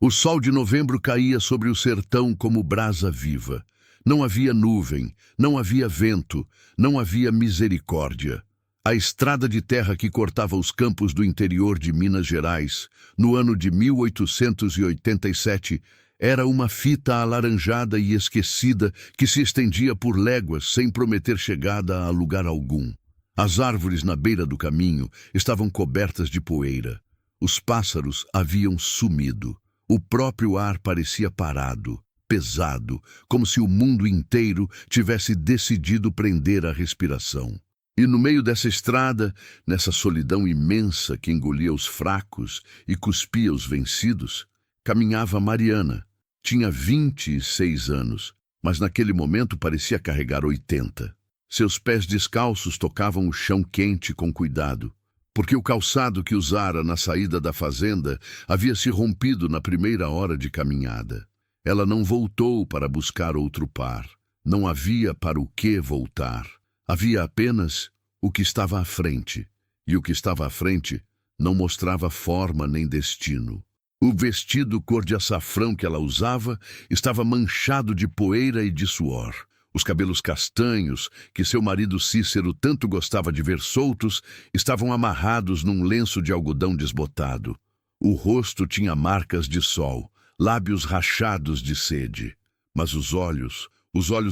O sol de novembro caía sobre o sertão como brasa viva. Não havia nuvem, não havia vento, não havia misericórdia. A estrada de terra que cortava os campos do interior de Minas Gerais, no ano de 1887, era uma fita alaranjada e esquecida que se estendia por léguas sem prometer chegada a lugar algum. As árvores na beira do caminho estavam cobertas de poeira. Os pássaros haviam sumido. O próprio ar parecia parado, pesado, como se o mundo inteiro tivesse decidido prender a respiração. E no meio dessa estrada, nessa solidão imensa que engolia os fracos e cuspia os vencidos, caminhava Mariana. Tinha 26 anos, mas naquele momento parecia carregar 80. Seus pés descalços tocavam o chão quente com cuidado, porque o calçado que usara na saída da fazenda havia se rompido na primeira hora de caminhada. Ela não voltou para buscar outro par. Não havia para o que voltar. Havia apenas o que estava à frente, e o que estava à frente não mostrava forma nem destino. O vestido cor de açafrão que ela usava estava manchado de poeira e de suor. Os cabelos castanhos, que seu marido Cícero tanto gostava de ver soltos, estavam amarrados num lenço de algodão desbotado. O rosto tinha marcas de sol, lábios rachados de sede. Mas os olhos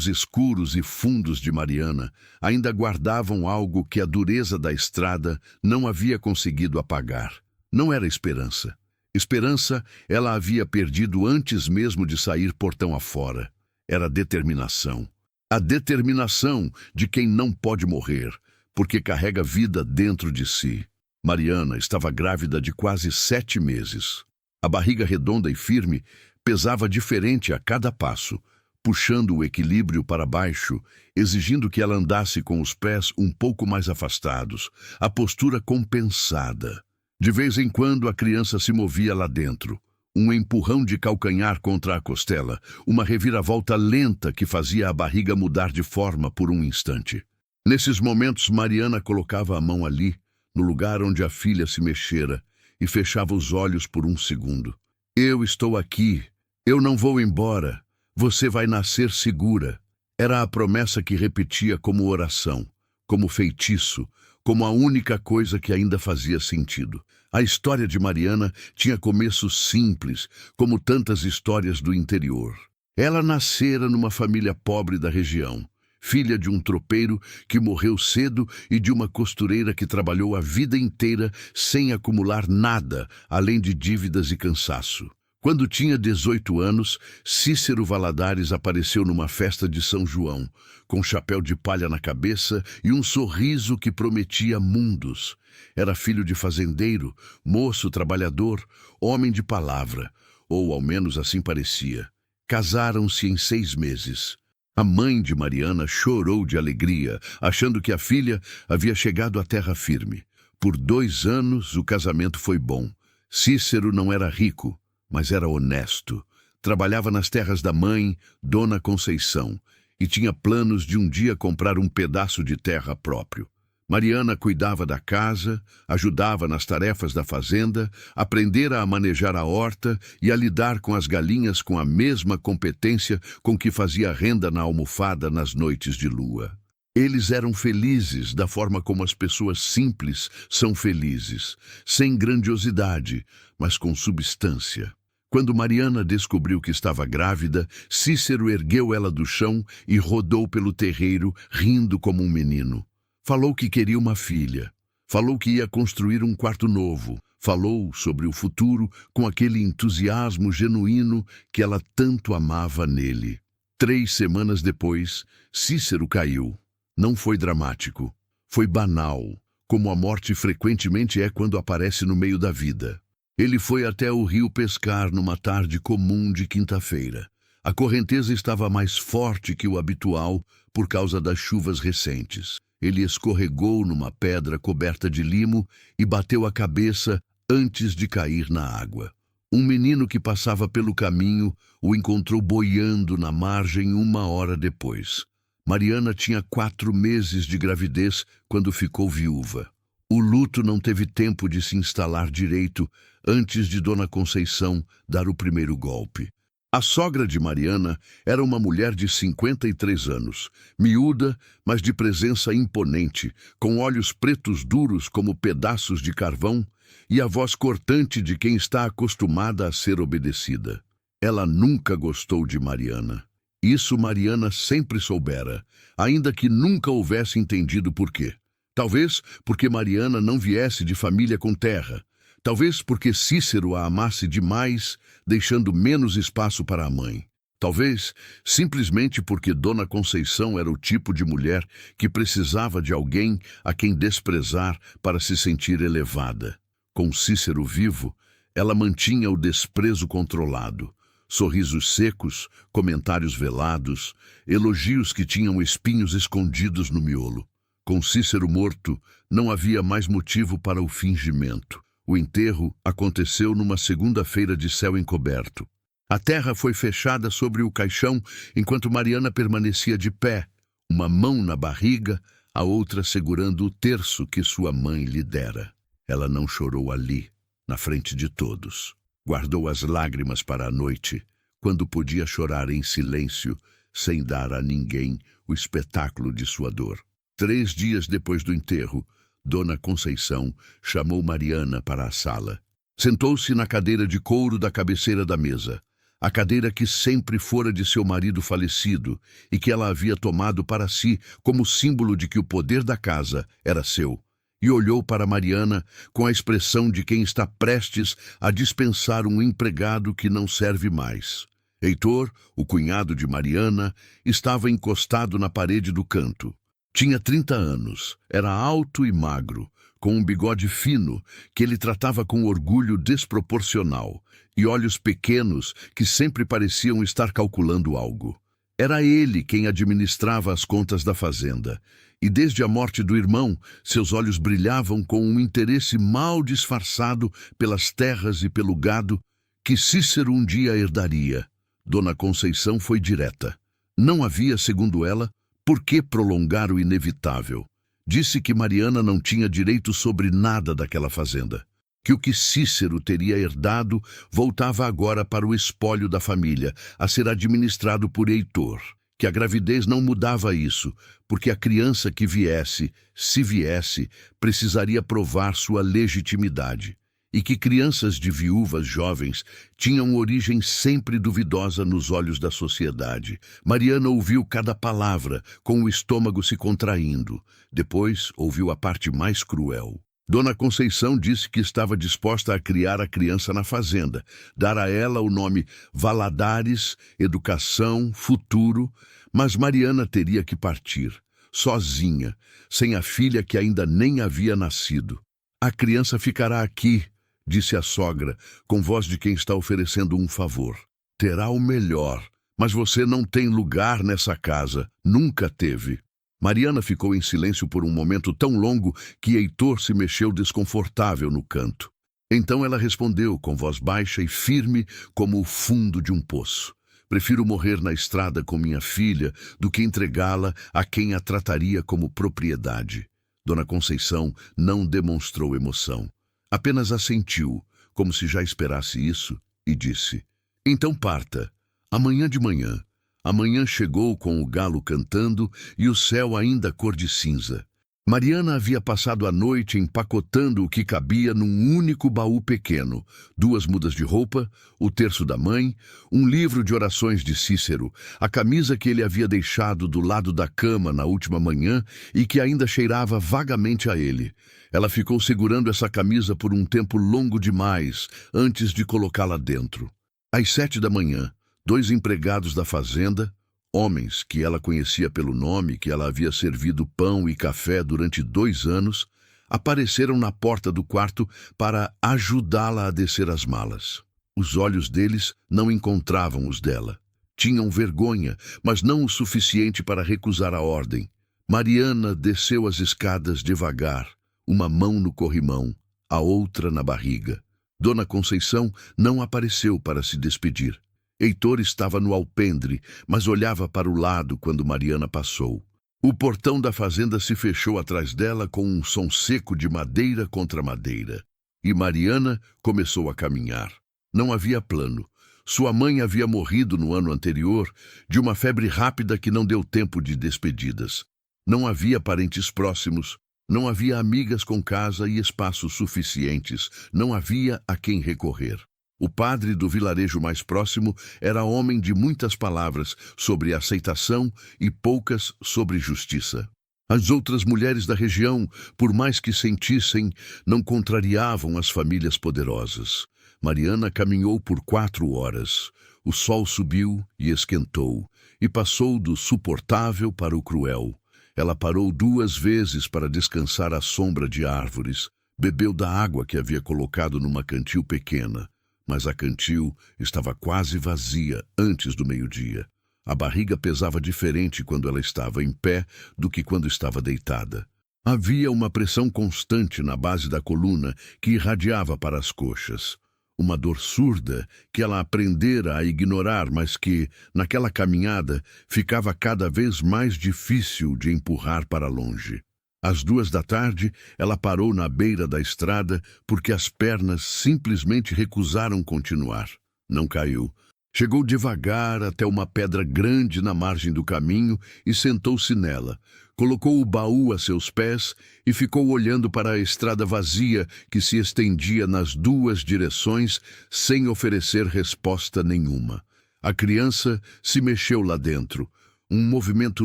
escuros e fundos de Mariana, ainda guardavam algo que a dureza da estrada não havia conseguido apagar. Não era esperança. Esperança ela havia perdido antes mesmo de sair portão afora. Era determinação. A determinação de quem não pode morrer, porque carrega vida dentro de si. Mariana estava grávida de quase 7 meses. A barriga redonda e firme pesava diferente a cada passo, puxando o equilíbrio para baixo, exigindo que ela andasse com os pés um pouco mais afastados, a postura compensada. De vez em quando a criança se movia lá dentro. Um empurrão de calcanhar contra a costela, uma reviravolta lenta que fazia a barriga mudar de forma por um instante. Nesses momentos, Mariana colocava a mão ali, no lugar onde a filha se mexera, e fechava os olhos por um segundo. Eu estou aqui, eu não vou embora, você vai nascer segura. Era a promessa que repetia como oração, como feitiço, como a única coisa que ainda fazia sentido. A história de Mariana tinha começo simples, como tantas histórias do interior. Ela nascera numa família pobre da região, filha de um tropeiro que morreu cedo e de uma costureira que trabalhou a vida inteira sem acumular nada, além de dívidas e cansaço. Quando tinha 18 anos, Cícero Valadares apareceu numa festa de São João, com chapéu de palha na cabeça e um sorriso que prometia mundos. Era filho de fazendeiro, moço trabalhador, homem de palavra, ou ao menos assim parecia. Casaram-se em 6 meses. A mãe de Mariana chorou de alegria, achando que a filha havia chegado à terra firme. Por 2 anos o casamento foi bom. Cícero não era rico, mas era honesto. Trabalhava nas terras da mãe, Dona Conceição, e tinha planos de um dia comprar um pedaço de terra próprio. Mariana cuidava da casa, ajudava nas tarefas da fazenda, aprendera a manejar a horta e a lidar com as galinhas com a mesma competência com que fazia renda na almofada nas noites de lua. Eles eram felizes da forma como as pessoas simples são felizes, sem grandiosidade, mas com substância. Quando Mariana descobriu que estava grávida, Cícero ergueu ela do chão e rodou pelo terreiro, rindo como um menino. Falou que queria uma filha. Falou que ia construir um quarto novo. Falou sobre o futuro com aquele entusiasmo genuíno que ela tanto amava nele. 3 semanas depois, Cícero caiu. Não foi dramático. Foi banal, como a morte frequentemente é quando aparece no meio da vida. Ele foi até o rio pescar numa tarde comum de quinta-feira. A correnteza estava mais forte que o habitual por causa das chuvas recentes. Ele escorregou numa pedra coberta de limo e bateu a cabeça antes de cair na água. Um menino que passava pelo caminho o encontrou boiando na margem 1 hora depois. Mariana tinha 4 meses de gravidez quando ficou viúva. O luto não teve tempo de se instalar direito antes de Dona Conceição dar o primeiro golpe. A sogra de Mariana era uma mulher de 53 anos, miúda, mas de presença imponente, com olhos pretos duros como pedaços de carvão e a voz cortante de quem está acostumada a ser obedecida. Ela nunca gostou de Mariana. Isso Mariana sempre soubera, ainda que nunca houvesse entendido por quê. Talvez porque Mariana não viesse de família com terra. Talvez porque Cícero a amasse demais, deixando menos espaço para a mãe. Talvez simplesmente porque Dona Conceição era o tipo de mulher que precisava de alguém a quem desprezar para se sentir elevada. Com Cícero vivo, ela mantinha o desprezo controlado. Sorrisos secos, comentários velados, elogios que tinham espinhos escondidos no miolo. Com Cícero morto, não havia mais motivo para o fingimento. O enterro aconteceu numa segunda-feira de céu encoberto. A terra foi fechada sobre o caixão enquanto Mariana permanecia de pé, uma mão na barriga, a outra segurando o terço que sua mãe lhe dera. Ela não chorou ali, na frente de todos. Guardou as lágrimas para a noite, quando podia chorar em silêncio, sem dar a ninguém o espetáculo de sua dor. 3 dias depois do enterro, Dona Conceição chamou Mariana para a sala. Sentou-se na cadeira de couro da cabeceira da mesa, a cadeira que sempre fora de seu marido falecido e que ela havia tomado para si como símbolo de que o poder da casa era seu, e olhou para Mariana com a expressão de quem está prestes a dispensar um empregado que não serve mais. Heitor, o cunhado de Mariana, estava encostado na parede do canto. Tinha 30 anos, era alto e magro, com um bigode fino que ele tratava com orgulho desproporcional e olhos pequenos que sempre pareciam estar calculando algo. Era ele quem administrava as contas da fazenda, e desde a morte do irmão, seus olhos brilhavam com um interesse mal disfarçado pelas terras e pelo gado que Cícero um dia herdaria. Dona Conceição foi direta. Não havia, segundo ela, por que prolongar o inevitável? Disse que Mariana não tinha direito sobre nada daquela fazenda, que o que Cícero teria herdado voltava agora para o espólio da família, a ser administrado por Heitor, que a gravidez não mudava isso, porque a criança que viesse, se viesse, precisaria provar sua legitimidade, e que crianças de viúvas jovens tinham origem sempre duvidosa nos olhos da sociedade. Mariana ouviu cada palavra, com o estômago se contraindo. Depois ouviu a parte mais cruel. Dona Conceição disse que estava disposta a criar a criança na fazenda, dar a ela o nome Valadares, educação, futuro, mas Mariana teria que partir, sozinha, sem a filha que ainda nem havia nascido. A criança ficará aqui, disse a sogra, com voz de quem está oferecendo um favor. Terá o melhor, mas você não tem lugar nessa casa, nunca teve. Mariana ficou em silêncio por um momento tão longo que Heitor se mexeu desconfortável no canto. Então ela respondeu com voz baixa e firme como o fundo de um poço. Prefiro morrer na estrada com minha filha do que entregá-la a quem a trataria como propriedade. Dona Conceição não demonstrou emoção. Apenas assentiu, como se já esperasse isso, e disse: então parta, amanhã de manhã. Amanhã chegou com o galo cantando e o céu ainda cor de cinza. Mariana havia passado a noite empacotando o que cabia num único baú pequeno, 2 mudas de roupa, o terço da mãe, um livro de orações de Cícero, a camisa que ele havia deixado do lado da cama na última manhã e que ainda cheirava vagamente a ele. Ela ficou segurando essa camisa por um tempo longo demais antes de colocá-la dentro. Às 7 da manhã, 2 empregados da fazenda, homens que ela conhecia pelo nome, que ela havia servido pão e café durante 2 anos, apareceram na porta do quarto para ajudá-la a descer as malas. Os olhos deles não encontravam os dela. Tinham vergonha, mas não o suficiente para recusar a ordem. Mariana desceu as escadas devagar, uma mão no corrimão, a outra na barriga. Dona Conceição não apareceu para se despedir. Heitor estava no alpendre, mas olhava para o lado quando Mariana passou. O portão da fazenda se fechou atrás dela com um som seco de madeira contra madeira. E Mariana começou a caminhar. Não havia plano. Sua mãe havia morrido no ano anterior de uma febre rápida que não deu tempo de despedidas. Não havia parentes próximos, não havia amigas com casa e espaços suficientes, não havia a quem recorrer. O padre do vilarejo mais próximo era homem de muitas palavras sobre aceitação e poucas sobre justiça. As outras mulheres da região, por mais que sentissem, não contrariavam as famílias poderosas. Mariana caminhou por 4 horas. O sol subiu e esquentou, e passou do suportável para o cruel. Ela parou 2 vezes para descansar à sombra de árvores. Bebeu da água que havia colocado numa cantil pequena, mas a cantil estava quase vazia antes do meio-dia. A barriga pesava diferente quando ela estava em pé do que quando estava deitada. Havia uma pressão constante na base da coluna que irradiava para as coxas. Uma dor surda que ela aprendera a ignorar, mas que, naquela caminhada, ficava cada vez mais difícil de empurrar para longe. Às 2 da tarde, ela parou na beira da estrada porque as pernas simplesmente recusaram continuar. Não caiu. Chegou devagar até uma pedra grande na margem do caminho e sentou-se nela. Colocou o baú a seus pés e ficou olhando para a estrada vazia que se estendia nas 2 direções sem oferecer resposta nenhuma. A criança se mexeu lá dentro. Um movimento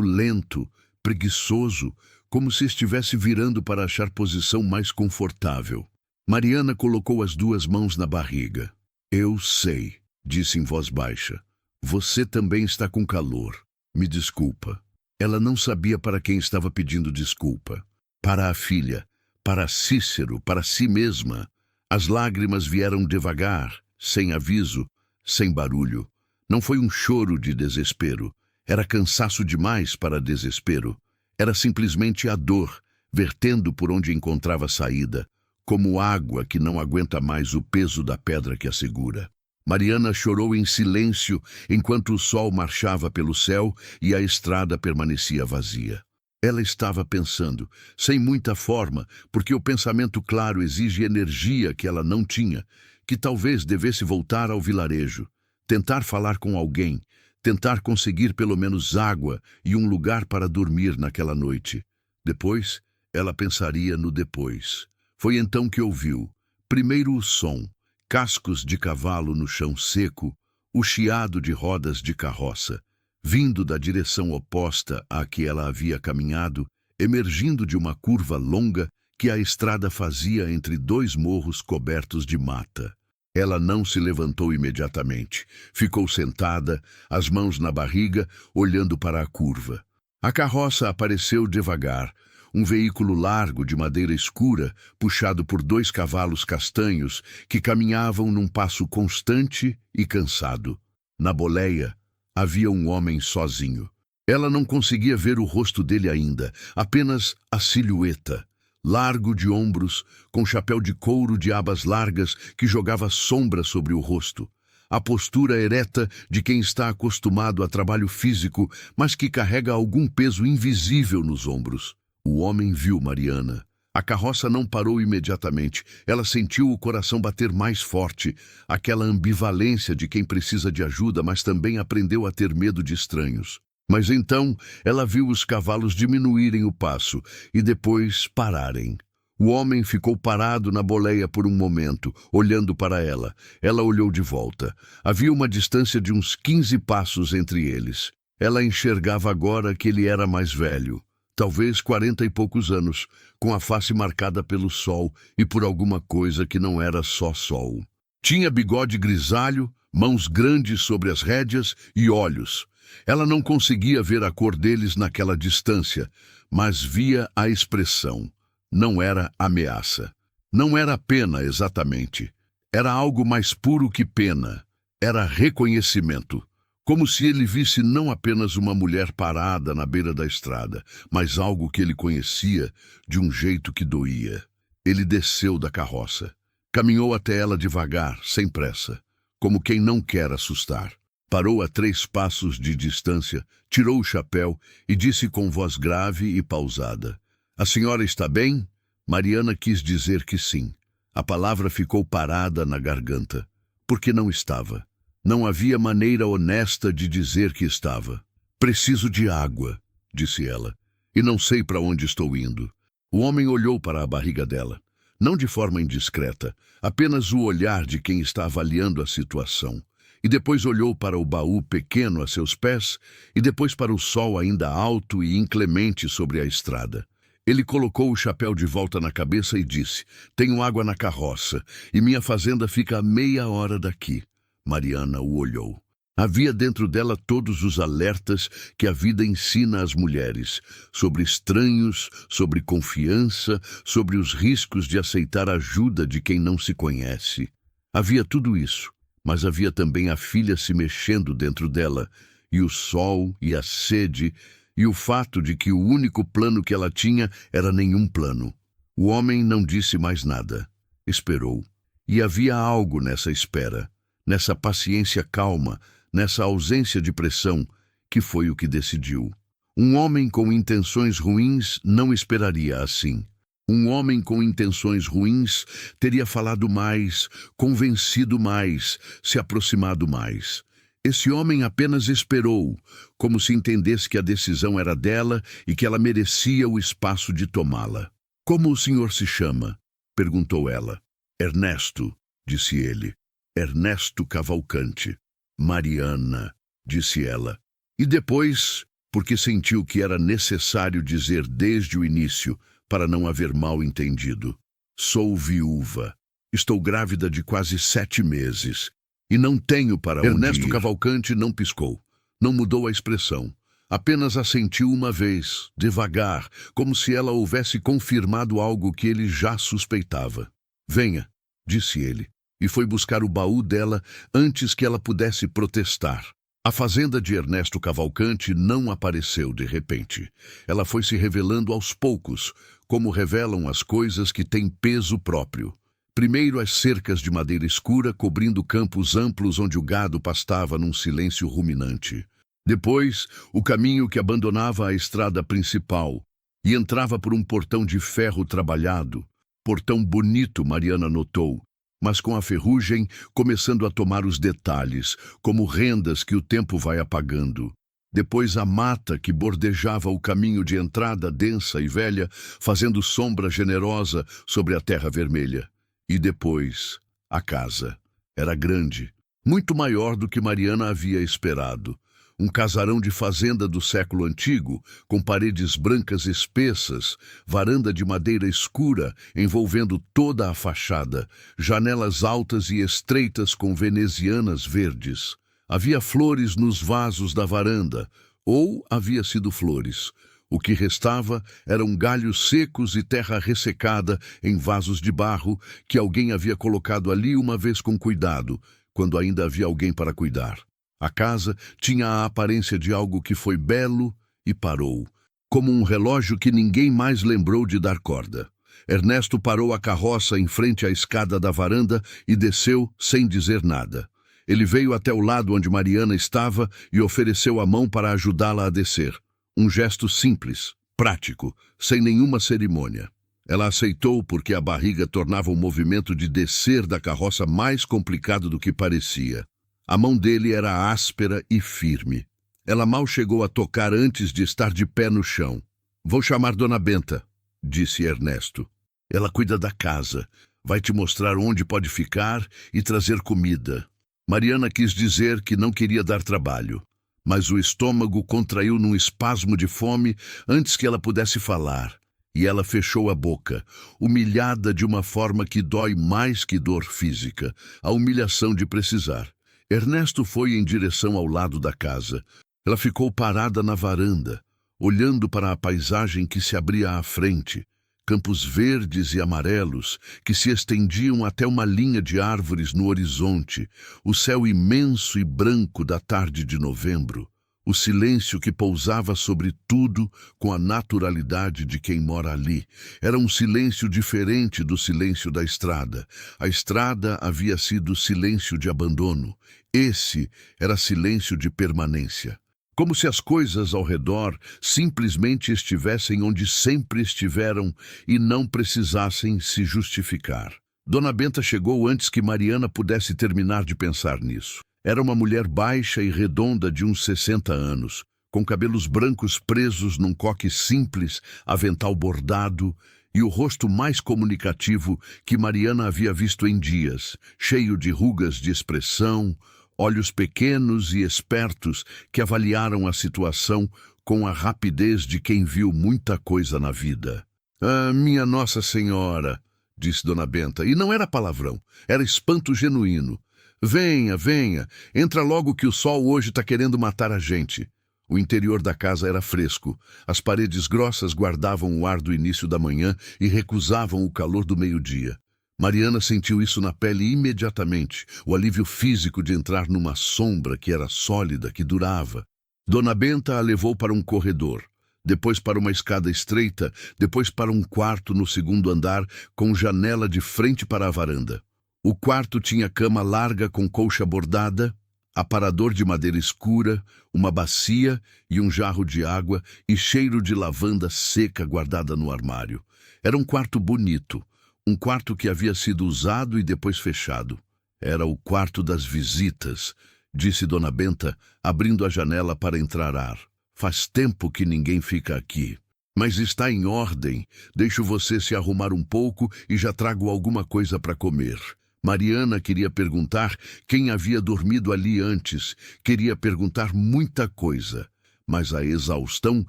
lento, preguiçoso, como se estivesse virando para achar posição mais confortável. Mariana colocou as 2 mãos na barriga. "Eu sei", disse em voz baixa. "Você também está com calor. Me desculpa." Ela não sabia para quem estava pedindo desculpa. Para a filha, para Cícero, para si mesma. As lágrimas vieram devagar, sem aviso, sem barulho. Não foi um choro de desespero. Era cansaço demais para desespero. Era simplesmente a dor, vertendo por onde encontrava saída, como água que não aguenta mais o peso da pedra que a segura. Mariana chorou em silêncio enquanto o sol marchava pelo céu e a estrada permanecia vazia. Ela estava pensando, sem muita forma, porque o pensamento claro exige energia que ela não tinha, que talvez devesse voltar ao vilarejo, tentar falar com alguém, tentar conseguir pelo menos água e um lugar para dormir naquela noite. Depois, ela pensaria no depois. Foi então que ouviu, primeiro o som, cascos de cavalo no chão seco, o chiado de rodas de carroça, vindo da direção oposta à que ela havia caminhado, emergindo de uma curva longa que a estrada fazia entre 2 morros cobertos de mata. Ela não se levantou imediatamente. Ficou sentada, as mãos na barriga, olhando para a curva. A carroça apareceu devagar, um veículo largo de madeira escura, puxado por 2 cavalos castanhos que caminhavam num passo constante e cansado. Na boleia, havia um homem sozinho. Ela não conseguia ver o rosto dele ainda, apenas a silhueta. Largo de ombros, com chapéu de couro de abas largas que jogava sombra sobre o rosto. A postura ereta de quem está acostumado a trabalho físico, mas que carrega algum peso invisível nos ombros. O homem viu Mariana. A carroça não parou imediatamente. Ela sentiu o coração bater mais forte, aquela ambivalência de quem precisa de ajuda, mas também aprendeu a ter medo de estranhos. Mas então ela viu os cavalos diminuírem o passo e depois pararem. O homem ficou parado na boleia por um momento, olhando para ela. Ela olhou de volta. Havia uma distância de uns 15 passos entre eles. Ela enxergava agora que ele era mais velho. Talvez 40 e poucos anos, com a face marcada pelo sol e por alguma coisa que não era só sol. Tinha bigode grisalho, mãos grandes sobre as rédeas e olhos. Ela não conseguia ver a cor deles naquela distância, mas via a expressão. Não era ameaça. Não era pena exatamente. Era algo mais puro que pena. Era reconhecimento. Como se ele visse não apenas uma mulher parada na beira da estrada, mas algo que ele conhecia de um jeito que doía. Ele desceu da carroça. Caminhou até ela devagar, sem pressa, como quem não quer assustar. Parou a 3 passos de distância, tirou o chapéu e disse com voz grave e pausada: "A senhora está bem?" Mariana quis dizer que sim. A palavra ficou parada na garganta, porque não estava. Não havia maneira honesta de dizer que estava. "Preciso de água", disse ela, "e não sei para onde estou indo." O homem olhou para a barriga dela, não de forma indiscreta, apenas o olhar de quem está avaliando a situação. E depois olhou para o baú pequeno a seus pés, e depois para o sol ainda alto e inclemente sobre a estrada. Ele colocou o chapéu de volta na cabeça e disse: "Tenho água na carroça, e minha fazenda fica a meia hora daqui." Mariana o olhou. Havia dentro dela todos os alertas que a vida ensina às mulheres, sobre estranhos, sobre confiança, sobre os riscos de aceitar ajuda de quem não se conhece. Havia tudo isso, mas havia também a filha se mexendo dentro dela, e o sol e a sede, e o fato de que o único plano que ela tinha era nenhum plano. O homem não disse mais nada. Esperou. E havia algo nessa espera, nessa paciência calma, nessa ausência de pressão, que foi o que decidiu. Um homem com intenções ruins não esperaria assim. Um homem com intenções ruins teria falado mais, convencido mais, se aproximado mais. Esse homem apenas esperou, como se entendesse que a decisão era dela e que ela merecia o espaço de tomá-la. "Como o senhor se chama?" perguntou ela. "Ernesto", disse ele. "Ernesto Cavalcante." "Mariana", disse ela. E depois, porque sentiu que era necessário dizer desde o início, para não haver mal-entendido: "Sou viúva. Estou grávida de quase 7 meses. E não tenho para onde ir." Ernesto Cavalcante não piscou. Não mudou a expressão. Apenas assentiu uma vez, devagar, como se ela houvesse confirmado algo que ele já suspeitava. "Venha", disse ele, e foi buscar o baú dela antes que ela pudesse protestar. A fazenda de Ernesto Cavalcante não apareceu de repente. Ela foi se revelando aos poucos, como revelam as coisas que têm peso próprio. Primeiro as cercas de madeira escura cobrindo campos amplos onde o gado pastava num silêncio ruminante. Depois, o caminho que abandonava a estrada principal e entrava por um portão de ferro trabalhado. Portão bonito, Mariana notou, mas com a ferrugem começando a tomar os detalhes, como rendas que o tempo vai apagando. Depois a mata que bordejava o caminho de entrada densa e velha, fazendo sombra generosa sobre a terra vermelha. E depois, a casa. Era grande, muito maior do que Mariana havia esperado. Um casarão de fazenda do século antigo, com paredes brancas espessas, varanda de madeira escura envolvendo toda a fachada, janelas altas e estreitas com venezianas verdes. Havia flores nos vasos da varanda, ou havia sido flores. O que restava eram galhos secos e terra ressecada em vasos de barro que alguém havia colocado ali uma vez com cuidado, quando ainda havia alguém para cuidar. A casa tinha a aparência de algo que foi belo e parou, como um relógio que ninguém mais lembrou de dar corda. Ernesto parou a carroça em frente à escada da varanda e desceu sem dizer nada. Ele veio até o lado onde Mariana estava e ofereceu a mão para ajudá-la a descer. Um gesto simples, prático, sem nenhuma cerimônia. Ela aceitou porque a barriga tornava o movimento de descer da carroça mais complicado do que parecia. A mão dele era áspera e firme. Ela mal chegou a tocar antes de estar de pé no chão. "Vou chamar Dona Benta", disse Ernesto. "Ela cuida da casa, vai te mostrar onde pode ficar e trazer comida." Mariana quis dizer que não queria dar trabalho, mas o estômago contraiu num espasmo de fome antes que ela pudesse falar, e ela fechou a boca, humilhada de uma forma que dói mais que dor física, a humilhação de precisar. Ernesto foi em direção ao lado da casa. Ela ficou parada na varanda, olhando para a paisagem que se abria à frente, campos verdes e amarelos que se estendiam até uma linha de árvores no horizonte, o céu imenso e branco da tarde de novembro. O silêncio que pousava sobre tudo com a naturalidade de quem mora ali. Era um silêncio diferente do silêncio da estrada. A estrada havia sido silêncio de abandono. Esse era silêncio de permanência. Como se as coisas ao redor simplesmente estivessem onde sempre estiveram e não precisassem se justificar. Dona Benta chegou antes que Mariana pudesse terminar de pensar nisso. Era uma mulher baixa e redonda de uns 60 anos, com cabelos brancos presos num coque simples, avental bordado e o rosto mais comunicativo que Mariana havia visto em dias, cheio de rugas de expressão, olhos pequenos e espertos que avaliaram a situação com a rapidez de quem viu muita coisa na vida. "Ah, minha Nossa Senhora", disse Dona Benta, e não era palavrão, era espanto genuíno. "Venha, venha, entra logo que o sol hoje está querendo matar a gente." O interior da casa era fresco. As paredes grossas guardavam o ar do início da manhã e recusavam o calor do meio-dia. Mariana sentiu isso na pele imediatamente, o alívio físico de entrar numa sombra que era sólida, que durava. Dona Benta a levou para um corredor, depois para uma escada estreita, depois para um quarto no segundo andar, com janela de frente para a varanda. O quarto tinha cama larga com colcha bordada, aparador de madeira escura, uma bacia e um jarro de água e cheiro de lavanda seca guardada no armário. Era um quarto bonito, um quarto que havia sido usado e depois fechado. Era o quarto das visitas, disse Dona Benta, abrindo a janela para entrar ar. "Faz tempo que ninguém fica aqui. Mas está em ordem. Deixo você se arrumar um pouco e já trago alguma coisa para comer." Mariana queria perguntar quem havia dormido ali antes, queria perguntar muita coisa, mas a exaustão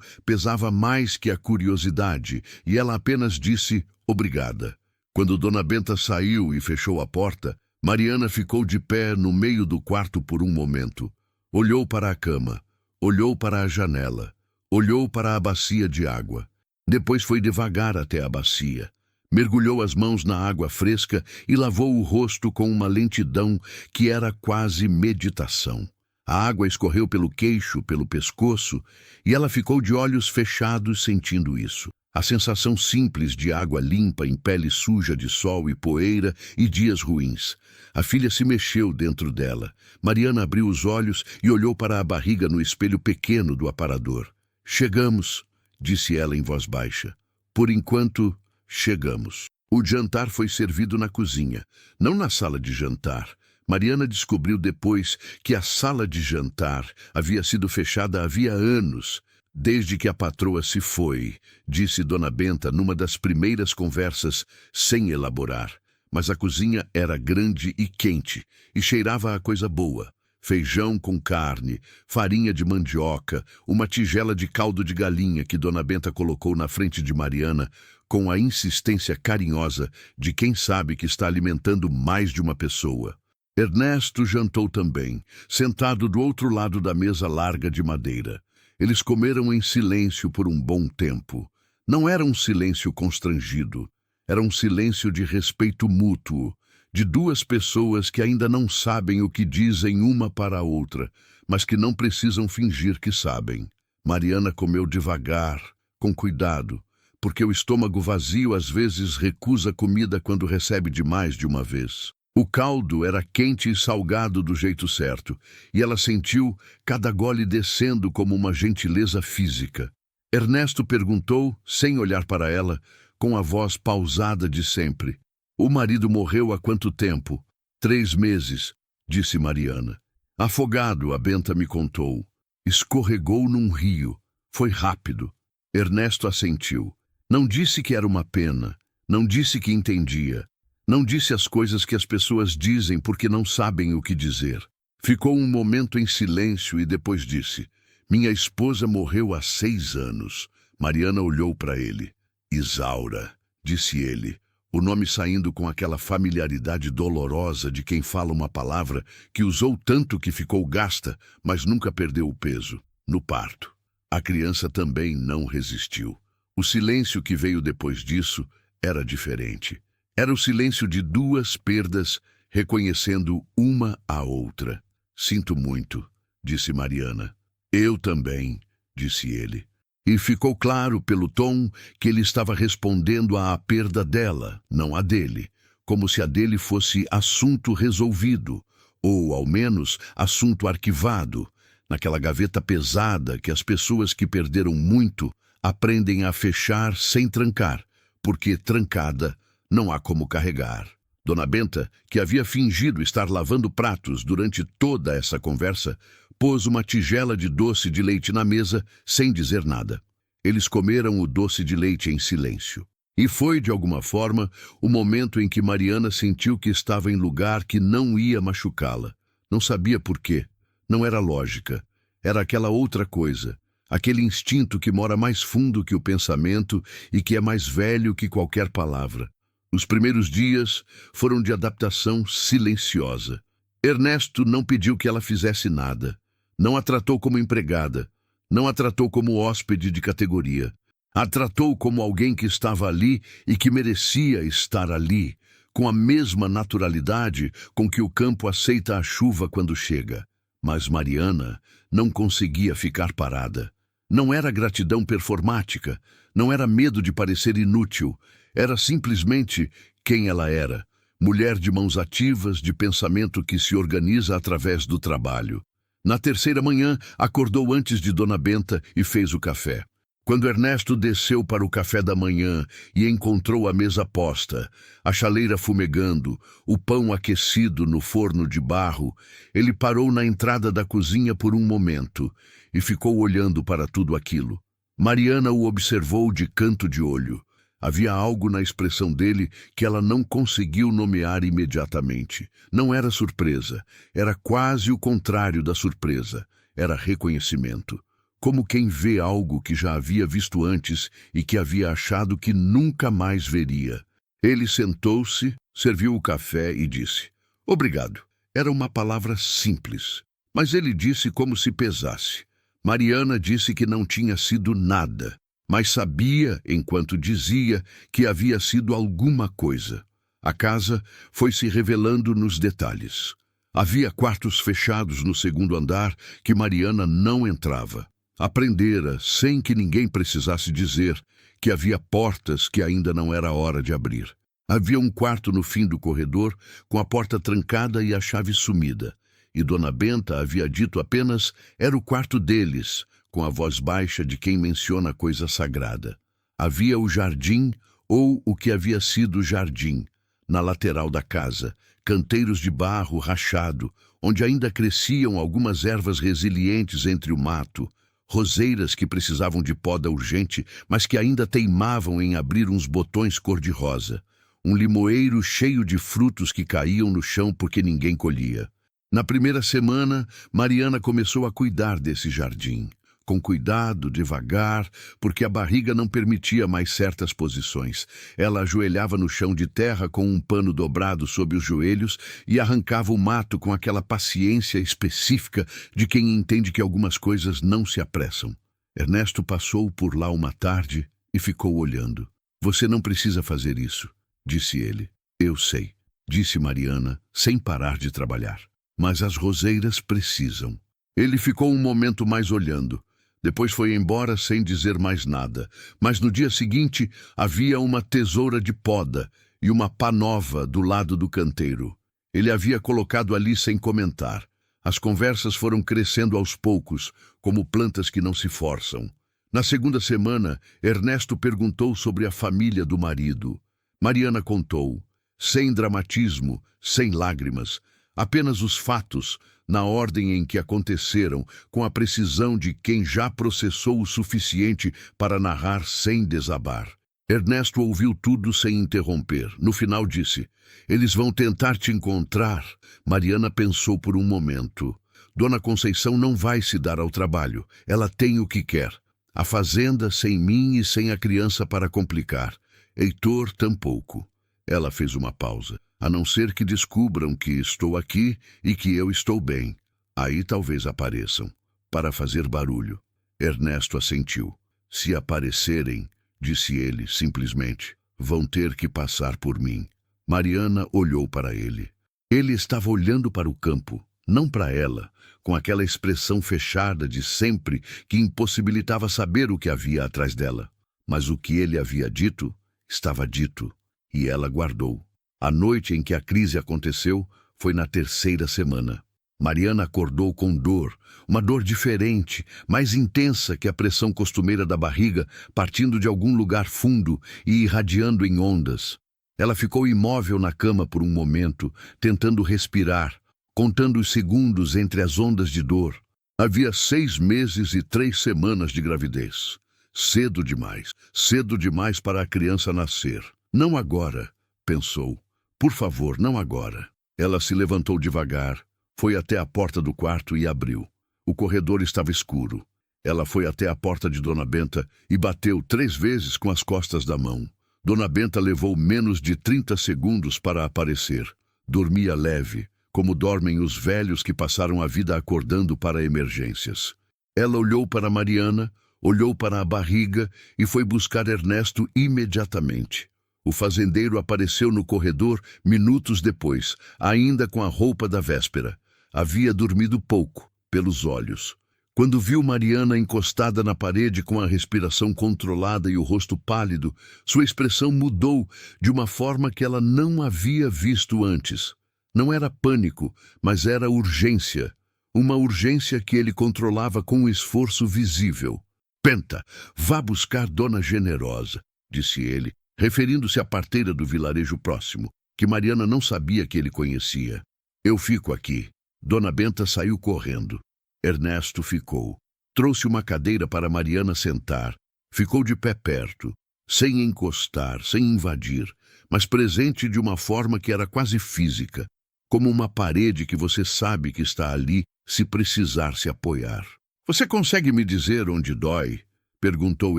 pesava mais que a curiosidade e ela apenas disse obrigada. Quando Dona Benta saiu e fechou a porta, Mariana ficou de pé no meio do quarto por um momento. Olhou para a cama, olhou para a janela, olhou para a bacia de água. Depois foi devagar até a bacia. Mergulhou as mãos na água fresca e lavou o rosto com uma lentidão que era quase meditação. A água escorreu pelo queixo, pelo pescoço, e ela ficou de olhos fechados sentindo isso. A sensação simples de água limpa em pele suja de sol e poeira e dias ruins. A filha se mexeu dentro dela. Mariana abriu os olhos e olhou para a barriga no espelho pequeno do aparador. "Chegamos", disse ela em voz baixa. "Por enquanto, chegamos." O jantar foi servido na cozinha, não na sala de jantar. Mariana descobriu depois que a sala de jantar havia sido fechada havia anos, desde que a patroa se foi, disse Dona Benta numa das primeiras conversas, sem elaborar. Mas a cozinha era grande e quente, e cheirava a coisa boa. Feijão com carne, farinha de mandioca, uma tigela de caldo de galinha que Dona Benta colocou na frente de Mariana, com a insistência carinhosa de quem sabe que está alimentando mais de uma pessoa. Ernesto jantou também, sentado do outro lado da mesa larga de madeira. Eles comeram em silêncio por um bom tempo. Não era um silêncio constrangido, era um silêncio de respeito mútuo, de duas pessoas que ainda não sabem o que dizem uma para a outra, mas que não precisam fingir que sabem. Mariana comeu devagar, com cuidado, porque o estômago vazio às vezes recusa comida quando recebe demais de uma vez. O caldo era quente e salgado do jeito certo, e ela sentiu cada gole descendo como uma gentileza física. Ernesto perguntou, sem olhar para ela, com a voz pausada de sempre. "O marido morreu há quanto tempo?" 3 meses, disse Mariana. "Afogado", a Benta me contou. "Escorregou num rio. Foi rápido." Ernesto assentiu. Não disse que era uma pena, não disse que entendia, não disse as coisas que as pessoas dizem porque não sabem o que dizer. Ficou um momento em silêncio e depois disse: "Minha esposa morreu há 6 anos." Mariana olhou para ele. "Isaura", disse ele, o nome saindo com aquela familiaridade dolorosa de quem fala uma palavra que usou tanto que ficou gasta, mas nunca perdeu o peso. No parto. A criança também não resistiu. O silêncio que veio depois disso era diferente. Era o silêncio de 2 perdas reconhecendo uma a outra. "Sinto muito", disse Mariana. Eu também, disse ele. E ficou claro pelo tom que ele estava respondendo à perda dela, não à dele, como se a dele fosse assunto resolvido, ou, ao menos, assunto arquivado, naquela gaveta pesada que as pessoas que perderam muito aprendem a fechar sem trancar, porque trancada não há como carregar. Dona Benta, que havia fingido estar lavando pratos durante toda essa conversa, pôs uma tigela de doce de leite na mesa sem dizer nada. Eles comeram o doce de leite em silêncio. E foi, de alguma forma, o momento em que Mariana sentiu que estava em lugar que não ia machucá-la. Não sabia por quê. Não era lógica. Era aquela outra coisa. Aquele instinto que mora mais fundo que o pensamento e que é mais velho que qualquer palavra. Os primeiros dias foram de adaptação silenciosa. Ernesto não pediu que ela fizesse nada. Não a tratou como empregada. Não a tratou como hóspede de categoria. A tratou como alguém que estava ali e que merecia estar ali, com a mesma naturalidade com que o campo aceita a chuva quando chega. Mas Mariana não conseguia ficar parada. Não era gratidão performática, não era medo de parecer inútil, era simplesmente quem ela era, mulher de mãos ativas, de pensamento que se organiza através do trabalho. Na terceira manhã, acordou antes de Dona Benta e fez o café. Quando Ernesto desceu para o café da manhã e encontrou a mesa posta, a chaleira fumegando, o pão aquecido no forno de barro, ele parou na entrada da cozinha por um momento e ficou olhando para tudo aquilo. Mariana o observou de canto de olho. Havia algo na expressão dele que ela não conseguiu nomear imediatamente. Não era surpresa, era quase o contrário da surpresa. Era reconhecimento. Como quem vê algo que já havia visto antes e que havia achado que nunca mais veria. Ele sentou-se, serviu o café e disse: "Obrigado." Era uma palavra simples, mas ele disse como se pesasse. Mariana disse que não tinha sido nada, mas sabia, enquanto dizia, que havia sido alguma coisa. A casa foi se revelando nos detalhes. Havia quartos fechados no segundo andar que Mariana não entrava. Aprendera, sem que ninguém precisasse dizer, que havia portas que ainda não era hora de abrir. Havia um quarto no fim do corredor, com a porta trancada e a chave sumida. E Dona Benta havia dito apenas: era o quarto deles, com a voz baixa de quem menciona coisa sagrada. Havia o jardim, ou o que havia sido jardim, na lateral da casa, canteiros de barro rachado, onde ainda cresciam algumas ervas resilientes entre o mato, roseiras que precisavam de poda urgente, mas que ainda teimavam em abrir uns botões cor-de-rosa, um limoeiro cheio de frutos que caíam no chão porque ninguém colhia. Na primeira semana, Mariana começou a cuidar desse jardim, com cuidado, devagar, porque a barriga não permitia mais certas posições. Ela ajoelhava no chão de terra com um pano dobrado sob os joelhos e arrancava o mato com aquela paciência específica de quem entende que algumas coisas não se apressam. Ernesto passou por lá uma tarde e ficou olhando. "Você não precisa fazer isso", disse ele. "Eu sei", disse Mariana, sem parar de trabalhar. "Mas as roseiras precisam." Ele ficou um momento mais olhando. Depois foi embora sem dizer mais nada. Mas no dia seguinte havia uma tesoura de poda e uma pá nova do lado do canteiro. Ele havia colocado ali sem comentar. As conversas foram crescendo aos poucos, como plantas que não se forçam. Na segunda semana, Ernesto perguntou sobre a família do marido. Mariana contou, sem dramatismo, sem lágrimas, apenas os fatos, na ordem em que aconteceram, com a precisão de quem já processou o suficiente para narrar sem desabar. Ernesto ouviu tudo sem interromper. No final disse: "Eles vão tentar te encontrar." Mariana pensou por um momento. Dona Conceição não vai se dar ao trabalho. Ela tem o que quer. A fazenda sem mim e sem a criança para complicar. Heitor tampouco. Ela fez uma pausa. "A não ser que descubram que estou aqui e que eu estou bem. Aí talvez apareçam, para fazer barulho." Ernesto assentiu. "Se aparecerem", disse ele simplesmente, "vão ter que passar por mim." Mariana olhou para ele. Ele estava olhando para o campo, não para ela, com aquela expressão fechada de sempre que impossibilitava saber o que havia atrás dela. Mas o que ele havia dito, estava dito, e ela guardou. A noite em que a crise aconteceu foi na 3ª semana. Mariana acordou com dor, uma dor diferente, mais intensa que a pressão costumeira da barriga, partindo de algum lugar fundo e irradiando em ondas. Ela ficou imóvel na cama por um momento, tentando respirar, contando os segundos entre as ondas de dor. Havia 6 meses e 3 semanas de gravidez. Cedo demais para a criança nascer. Não agora, pensou. Por favor, não agora. Ela se levantou devagar, foi até a porta do quarto e abriu. O corredor estava escuro. Ela foi até a porta de Dona Benta e bateu 3 vezes com as costas da mão. Dona Benta levou menos de 30 segundos para aparecer. Dormia leve, como dormem os velhos que passaram a vida acordando para emergências. Ela olhou para Mariana, olhou para a barriga e foi buscar Ernesto imediatamente. O fazendeiro apareceu no corredor minutos depois, ainda com a roupa da véspera. Havia dormido pouco, pelos olhos. Quando viu Mariana encostada na parede com a respiração controlada e o rosto pálido, sua expressão mudou de uma forma que ela não havia visto antes. Não era pânico, mas era urgência. Uma urgência que ele controlava com um esforço visível. "Benta, vá buscar Dona Generosa", disse ele, referindo-se à parteira do vilarejo próximo, que Mariana não sabia que ele conhecia. "Eu fico aqui." Dona Benta saiu correndo. Ernesto ficou. Trouxe uma cadeira para Mariana sentar. Ficou de pé perto, sem encostar, sem invadir, mas presente de uma forma que era quase física, como uma parede que você sabe que está ali se precisar se apoiar. "Você consegue me dizer onde dói?" perguntou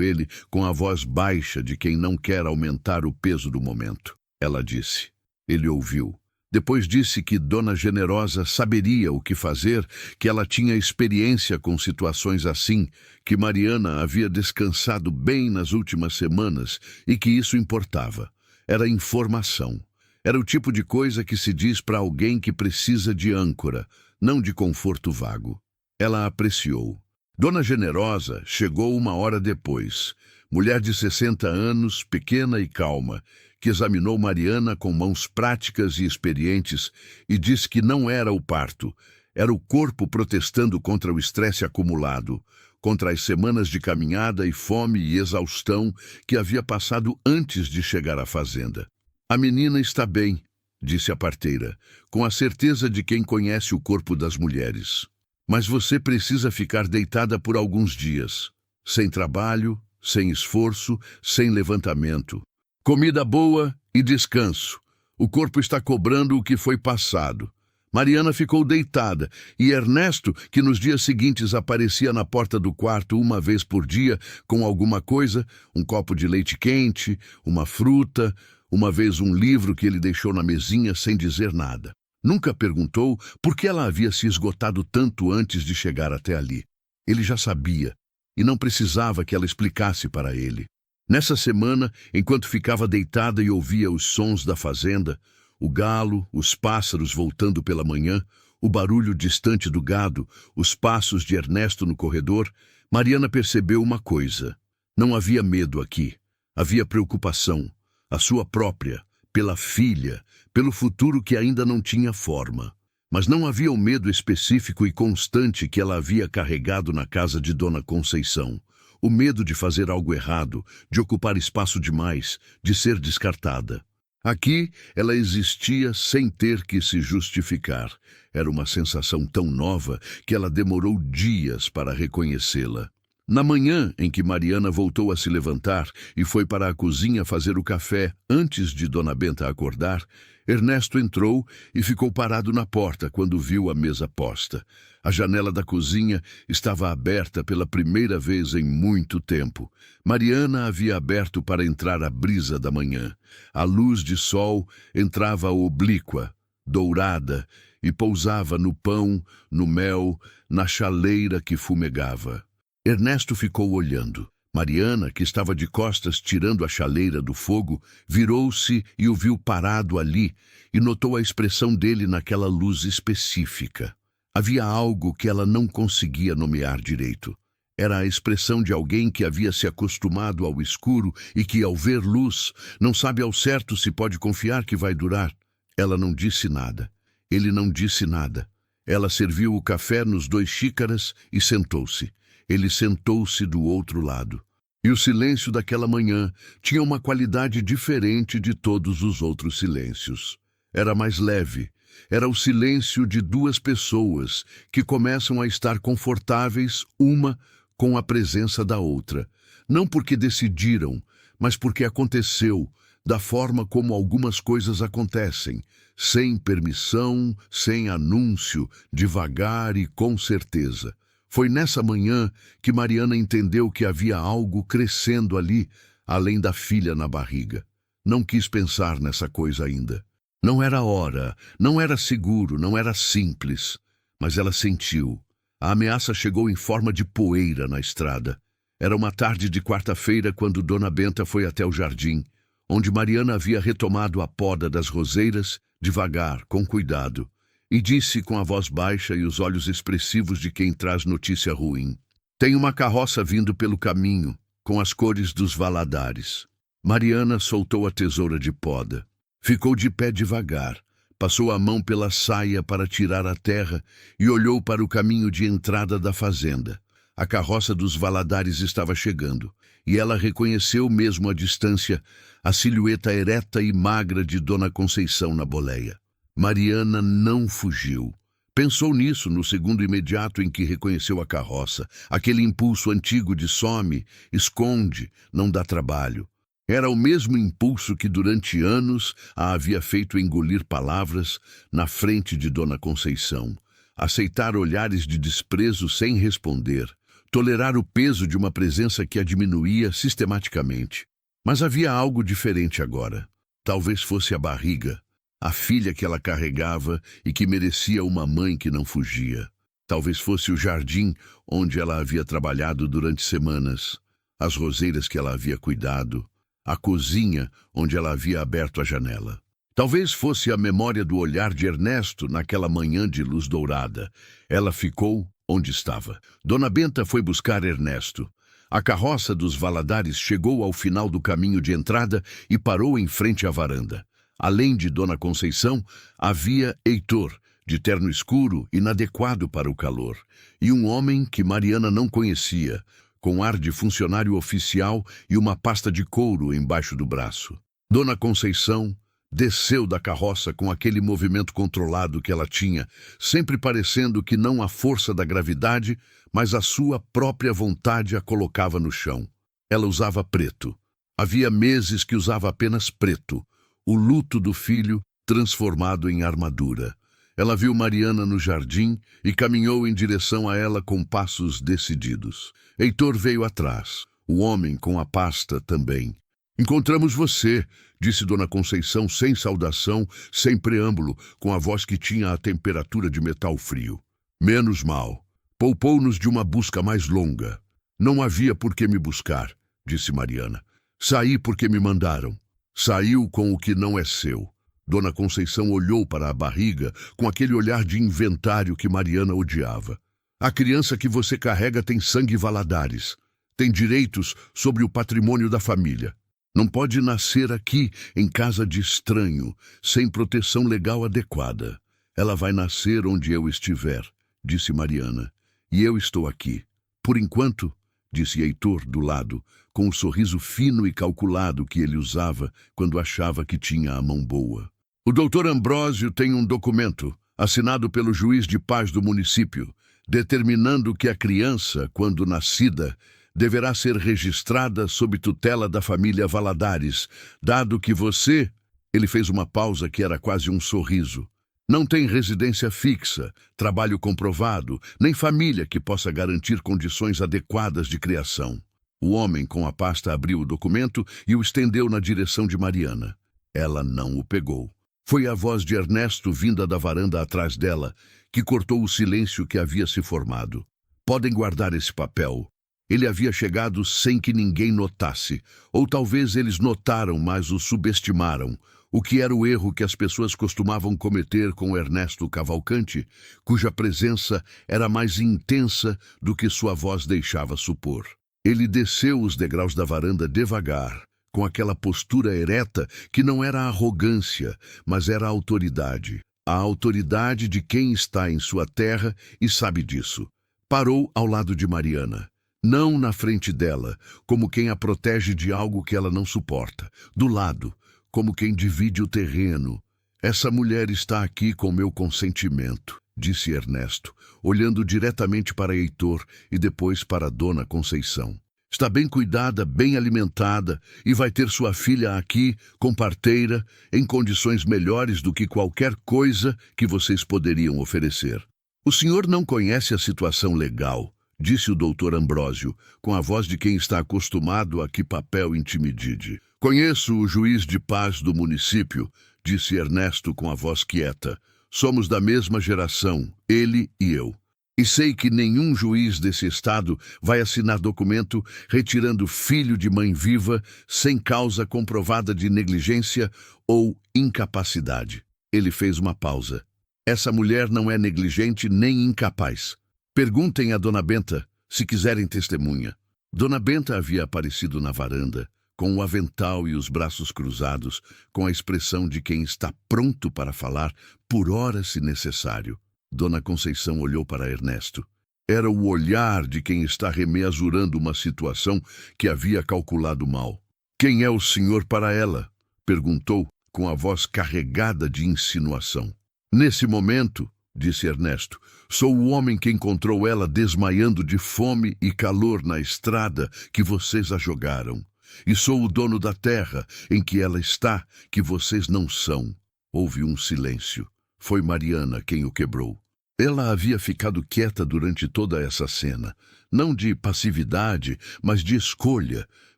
ele com a voz baixa de quem não quer aumentar o peso do momento. Ela disse. Ele ouviu. Depois disse que Dona Generosa saberia o que fazer, que ela tinha experiência com situações assim, que Mariana havia descansado bem nas últimas semanas e que isso importava. Era informação. Era o tipo de coisa que se diz para alguém que precisa de âncora, não de conforto vago. Ela apreciou. Dona Generosa chegou 1 hora depois. Mulher de 60 anos, pequena e calma, que examinou Mariana com mãos práticas e experientes e disse que não era o parto, era o corpo protestando contra o estresse acumulado, contra as semanas de caminhada e fome e exaustão que havia passado antes de chegar à fazenda. "A menina está bem", disse a parteira, com a certeza de quem conhece o corpo das mulheres. "Mas você precisa ficar deitada por alguns dias, sem trabalho, sem esforço, sem levantamento. Comida boa e descanso. O corpo está cobrando o que foi passado." Mariana ficou deitada e Ernesto, que nos dias seguintes aparecia na porta do quarto 1 vez por dia com alguma coisa, um copo de leite quente, uma fruta, uma vez um livro que ele deixou na mesinha sem dizer nada. Nunca perguntou por que ela havia se esgotado tanto antes de chegar até ali. Ele já sabia e não precisava que ela explicasse para ele. Nessa semana, enquanto ficava deitada e ouvia os sons da fazenda, o galo, os pássaros voltando pela manhã, o barulho distante do gado, os passos de Ernesto no corredor, Mariana percebeu uma coisa. Não havia medo aqui. Havia preocupação, a sua própria, pela filha, pelo futuro que ainda não tinha forma. Mas não havia o medo específico e constante que ela havia carregado na casa de Dona Conceição. O medo de fazer algo errado, de ocupar espaço demais, de ser descartada. Aqui, ela existia sem ter que se justificar. Era uma sensação tão nova que ela demorou dias para reconhecê-la. Na manhã em que Mariana voltou a se levantar e foi para a cozinha fazer o café antes de Dona Benta acordar, Ernesto entrou e ficou parado na porta quando viu a mesa posta. A janela da cozinha estava aberta pela primeira vez em muito tempo. Mariana havia aberto para entrar a brisa da manhã. A luz de sol entrava oblíqua, dourada, e pousava no pão, no mel, na chaleira que fumegava. Ernesto ficou olhando. Mariana, que estava de costas tirando a chaleira do fogo, virou-se e o viu parado ali e notou a expressão dele naquela luz específica. Havia algo que ela não conseguia nomear direito. Era a expressão de alguém que havia se acostumado ao escuro e que, ao ver luz, não sabe ao certo se pode confiar que vai durar. Ela não disse nada. Ele não disse nada. Ela serviu o café nos 2 xícaras e sentou-se. Ele sentou-se do outro lado. E o silêncio daquela manhã tinha uma qualidade diferente de todos os outros silêncios. Era mais leve. Era o silêncio de 2 pessoas que começam a estar confortáveis uma com a presença da outra. Não porque decidiram, mas porque aconteceu, da forma como algumas coisas acontecem, sem permissão, sem anúncio, devagar e com certeza. Foi nessa manhã que Mariana entendeu que havia algo crescendo ali, além da filha na barriga. Não quis pensar nessa coisa ainda. Não era hora, não era seguro, não era simples. Mas ela sentiu. A ameaça chegou em forma de poeira na estrada. Era uma tarde de quarta-feira quando Dona Benta foi até o jardim, onde Mariana havia retomado a poda das roseiras, devagar, com cuidado, e disse com a voz baixa e os olhos expressivos de quem traz notícia ruim: "Tem uma carroça vindo pelo caminho, com as cores dos Valadares." Mariana soltou a tesoura de poda. Ficou de pé devagar, passou a mão pela saia para tirar a terra e olhou para o caminho de entrada da fazenda. A carroça dos Valadares estava chegando, e ela reconheceu mesmo à distância a silhueta ereta e magra de Dona Conceição na boleia. Mariana não fugiu. Pensou nisso no segundo imediato em que reconheceu a carroça, aquele impulso antigo de some, esconde, não dá trabalho. Era o mesmo impulso que durante anos a havia feito engolir palavras na frente de Dona Conceição, aceitar olhares de desprezo sem responder, tolerar o peso de uma presença que a diminuía sistematicamente. Mas havia algo diferente agora. Talvez fosse a barriga, a filha que ela carregava e que merecia uma mãe que não fugia. Talvez fosse o jardim onde ela havia trabalhado durante semanas, as roseiras que ela havia cuidado, a cozinha onde ela havia aberto a janela. Talvez fosse a memória do olhar de Ernesto naquela manhã de luz dourada. Ela ficou onde estava. Dona Benta foi buscar Ernesto. A carroça dos Valadares chegou ao final do caminho de entrada e parou em frente à varanda. Além de Dona Conceição, havia Heitor, de terno escuro, inadequado para o calor, e um homem que Mariana não conhecia, com ar de funcionário oficial e uma pasta de couro embaixo do braço. Dona Conceição desceu da carroça com aquele movimento controlado que ela tinha, sempre parecendo que não a força da gravidade, mas a sua própria vontade a colocava no chão. Ela usava preto. Havia meses que usava apenas preto, o luto do filho transformado em armadura. Ela viu Mariana no jardim e caminhou em direção a ela com passos decididos. Heitor veio atrás, o homem com a pasta também. "Encontramos você", disse Dona Conceição sem saudação, sem preâmbulo, com a voz que tinha a temperatura de metal frio. "Menos mal. Poupou-nos de uma busca mais longa." "Não havia por que me buscar", disse Mariana. "Saí porque me mandaram." "Saiu com o que não é seu." Dona Conceição olhou para a barriga com aquele olhar de inventário que Mariana odiava. "A criança que você carrega tem sangue Valadares. Tem direitos sobre o patrimônio da família. Não pode nascer aqui, em casa de estranho, sem proteção legal adequada. Ela vai nascer onde eu estiver", disse Mariana. "E eu estou aqui. Por enquanto", disse Heitor do lado, com o sorriso fino e calculado que ele usava quando achava que tinha a mão boa. "O doutor Ambrósio tem um documento, assinado pelo juiz de paz do município, determinando que a criança, quando nascida, deverá ser registrada sob tutela da família Valadares, dado que você..." Ele fez uma pausa que era quase um sorriso. "Não tem residência fixa, trabalho comprovado, nem família que possa garantir condições adequadas de criação." O homem com a pasta abriu o documento e o estendeu na direção de Mariana. Ela não o pegou. Foi a voz de Ernesto vinda da varanda atrás dela que cortou o silêncio que havia se formado. "Podem guardar esse papel." Ele havia chegado sem que ninguém notasse, ou talvez eles notaram, mas o subestimaram. O que era o erro que as pessoas costumavam cometer com Ernesto Cavalcanti, cuja presença era mais intensa do que sua voz deixava supor. Ele desceu os degraus da varanda devagar, com aquela postura ereta que não era arrogância, mas era autoridade. A autoridade de quem está em sua terra e sabe disso. Parou ao lado de Mariana. Não na frente dela, como quem a protege de algo que ela não suporta. Do lado, como quem divide o terreno. Essa mulher está aqui com meu consentimento, disse Ernesto, olhando diretamente para Heitor e depois para Dona Conceição. Está bem cuidada, bem alimentada e vai ter sua filha aqui, com parteira, em condições melhores do que qualquer coisa que vocês poderiam oferecer. O senhor não conhece a situação legal, disse o doutor Ambrósio, com a voz de quem está acostumado a que papel intimidade. Conheço o juiz de paz do município, disse Ernesto com a voz quieta. Somos da mesma geração, ele e eu. E sei que nenhum juiz desse estado vai assinar documento retirando filho de mãe viva sem causa comprovada de negligência ou incapacidade. Ele fez uma pausa. Essa mulher não é negligente nem incapaz. Perguntem a Dona Benta, se quiserem testemunha. Dona Benta havia aparecido na varanda, com o avental e os braços cruzados, com a expressão de quem está pronto para falar por hora se necessário. Dona Conceição olhou para Ernesto. Era o olhar de quem está remeasurando uma situação que havia calculado mal. Quem é o senhor para ela? Perguntou, com a voz carregada de insinuação. Nesse momento, disse Ernesto, sou o homem que encontrou ela desmaiando de fome e calor na estrada que vocês a jogaram. E sou o dono da terra em que ela está, que vocês não são. Houve um silêncio. Foi Mariana quem o quebrou. Ela havia ficado quieta durante toda essa cena, não de passividade, mas de escolha,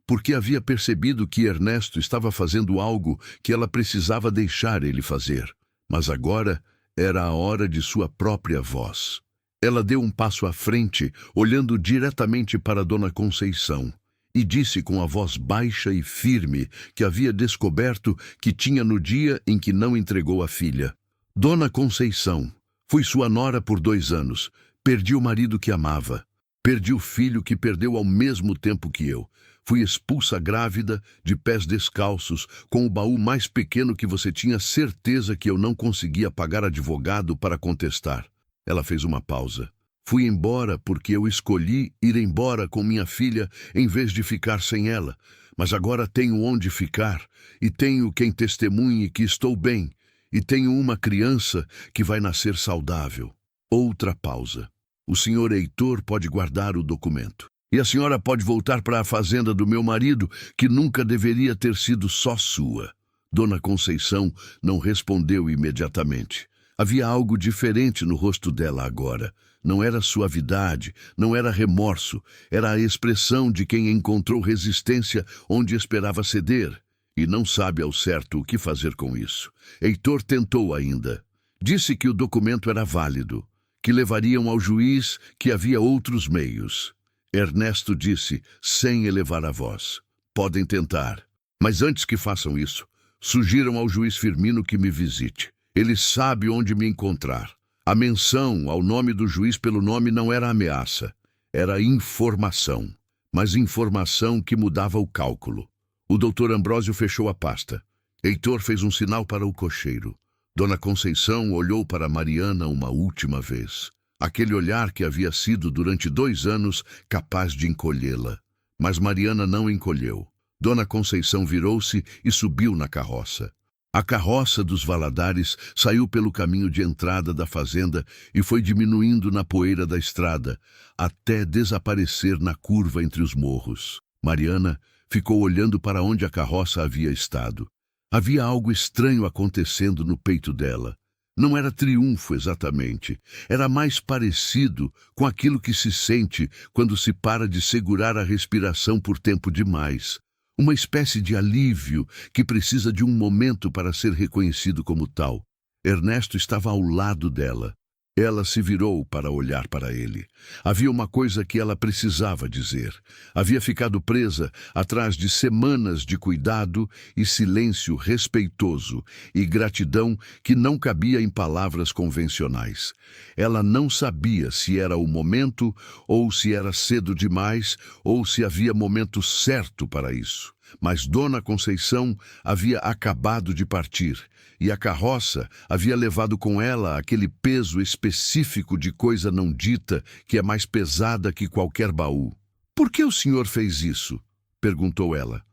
porque havia percebido que Ernesto estava fazendo algo que ela precisava deixar ele fazer. Mas agora era a hora de sua própria voz. Ela deu um passo à frente, olhando diretamente para Dona Conceição, e disse com a voz baixa e firme que havia descoberto que tinha no dia em que não entregou a filha. Dona Conceição, fui sua nora por 2 anos. Perdi o marido que amava. Perdi o filho que perdeu ao mesmo tempo que eu. Fui expulsa grávida, de pés descalços, com o baú mais pequeno que você tinha certeza que eu não conseguia pagar advogado para contestar. Ela fez uma pausa. Fui embora porque eu escolhi ir embora com minha filha em vez de ficar sem ela. Mas agora tenho onde ficar e tenho quem testemunhe que estou bem. E tenho uma criança que vai nascer saudável. Outra pausa. O senhor Heitor pode guardar o documento. E a senhora pode voltar para a fazenda do meu marido, que nunca deveria ter sido só sua. Dona Conceição não respondeu imediatamente. Havia algo diferente no rosto dela agora. Não era suavidade, não era remorso. Era a expressão de quem encontrou resistência onde esperava ceder. E não sabe ao certo o que fazer com isso. Heitor tentou ainda. Disse que o documento era válido, que levariam ao juiz, que havia outros meios. Ernesto disse, sem elevar a voz. Podem tentar. Mas antes que façam isso, sugiram ao juiz Firmino que me visite. Ele sabe onde me encontrar. A menção ao nome do juiz pelo nome não era ameaça. Era informação. Mas informação que mudava o cálculo. O doutor Ambrósio fechou a pasta. Heitor fez um sinal para o cocheiro. Dona Conceição olhou para Mariana uma última vez. Aquele olhar que havia sido, durante 2 anos, capaz de encolhê-la. Mas Mariana não encolheu. Dona Conceição virou-se e subiu na carroça. A carroça dos Valadares saiu pelo caminho de entrada da fazenda e foi diminuindo na poeira da estrada, até desaparecer na curva entre os morros. Mariana ficou olhando para onde a carroça havia estado. Havia algo estranho acontecendo no peito dela. Não era triunfo exatamente. Era mais parecido com aquilo que se sente quando se para de segurar a respiração por tempo demais. Uma espécie de alívio que precisa de um momento para ser reconhecido como tal. Ernesto estava ao lado dela. Ela se virou para olhar para ele. Havia uma coisa que ela precisava dizer. Havia ficado presa atrás de semanas de cuidado e silêncio respeitoso e gratidão que não cabia em palavras convencionais. Ela não sabia se era o momento ou se era cedo demais ou se havia momento certo para isso. Mas Dona Conceição havia acabado de partir, e a carroça havia levado com ela aquele peso específico de coisa não dita que é mais pesada que qualquer baú. "Por que o senhor fez isso?" perguntou ela.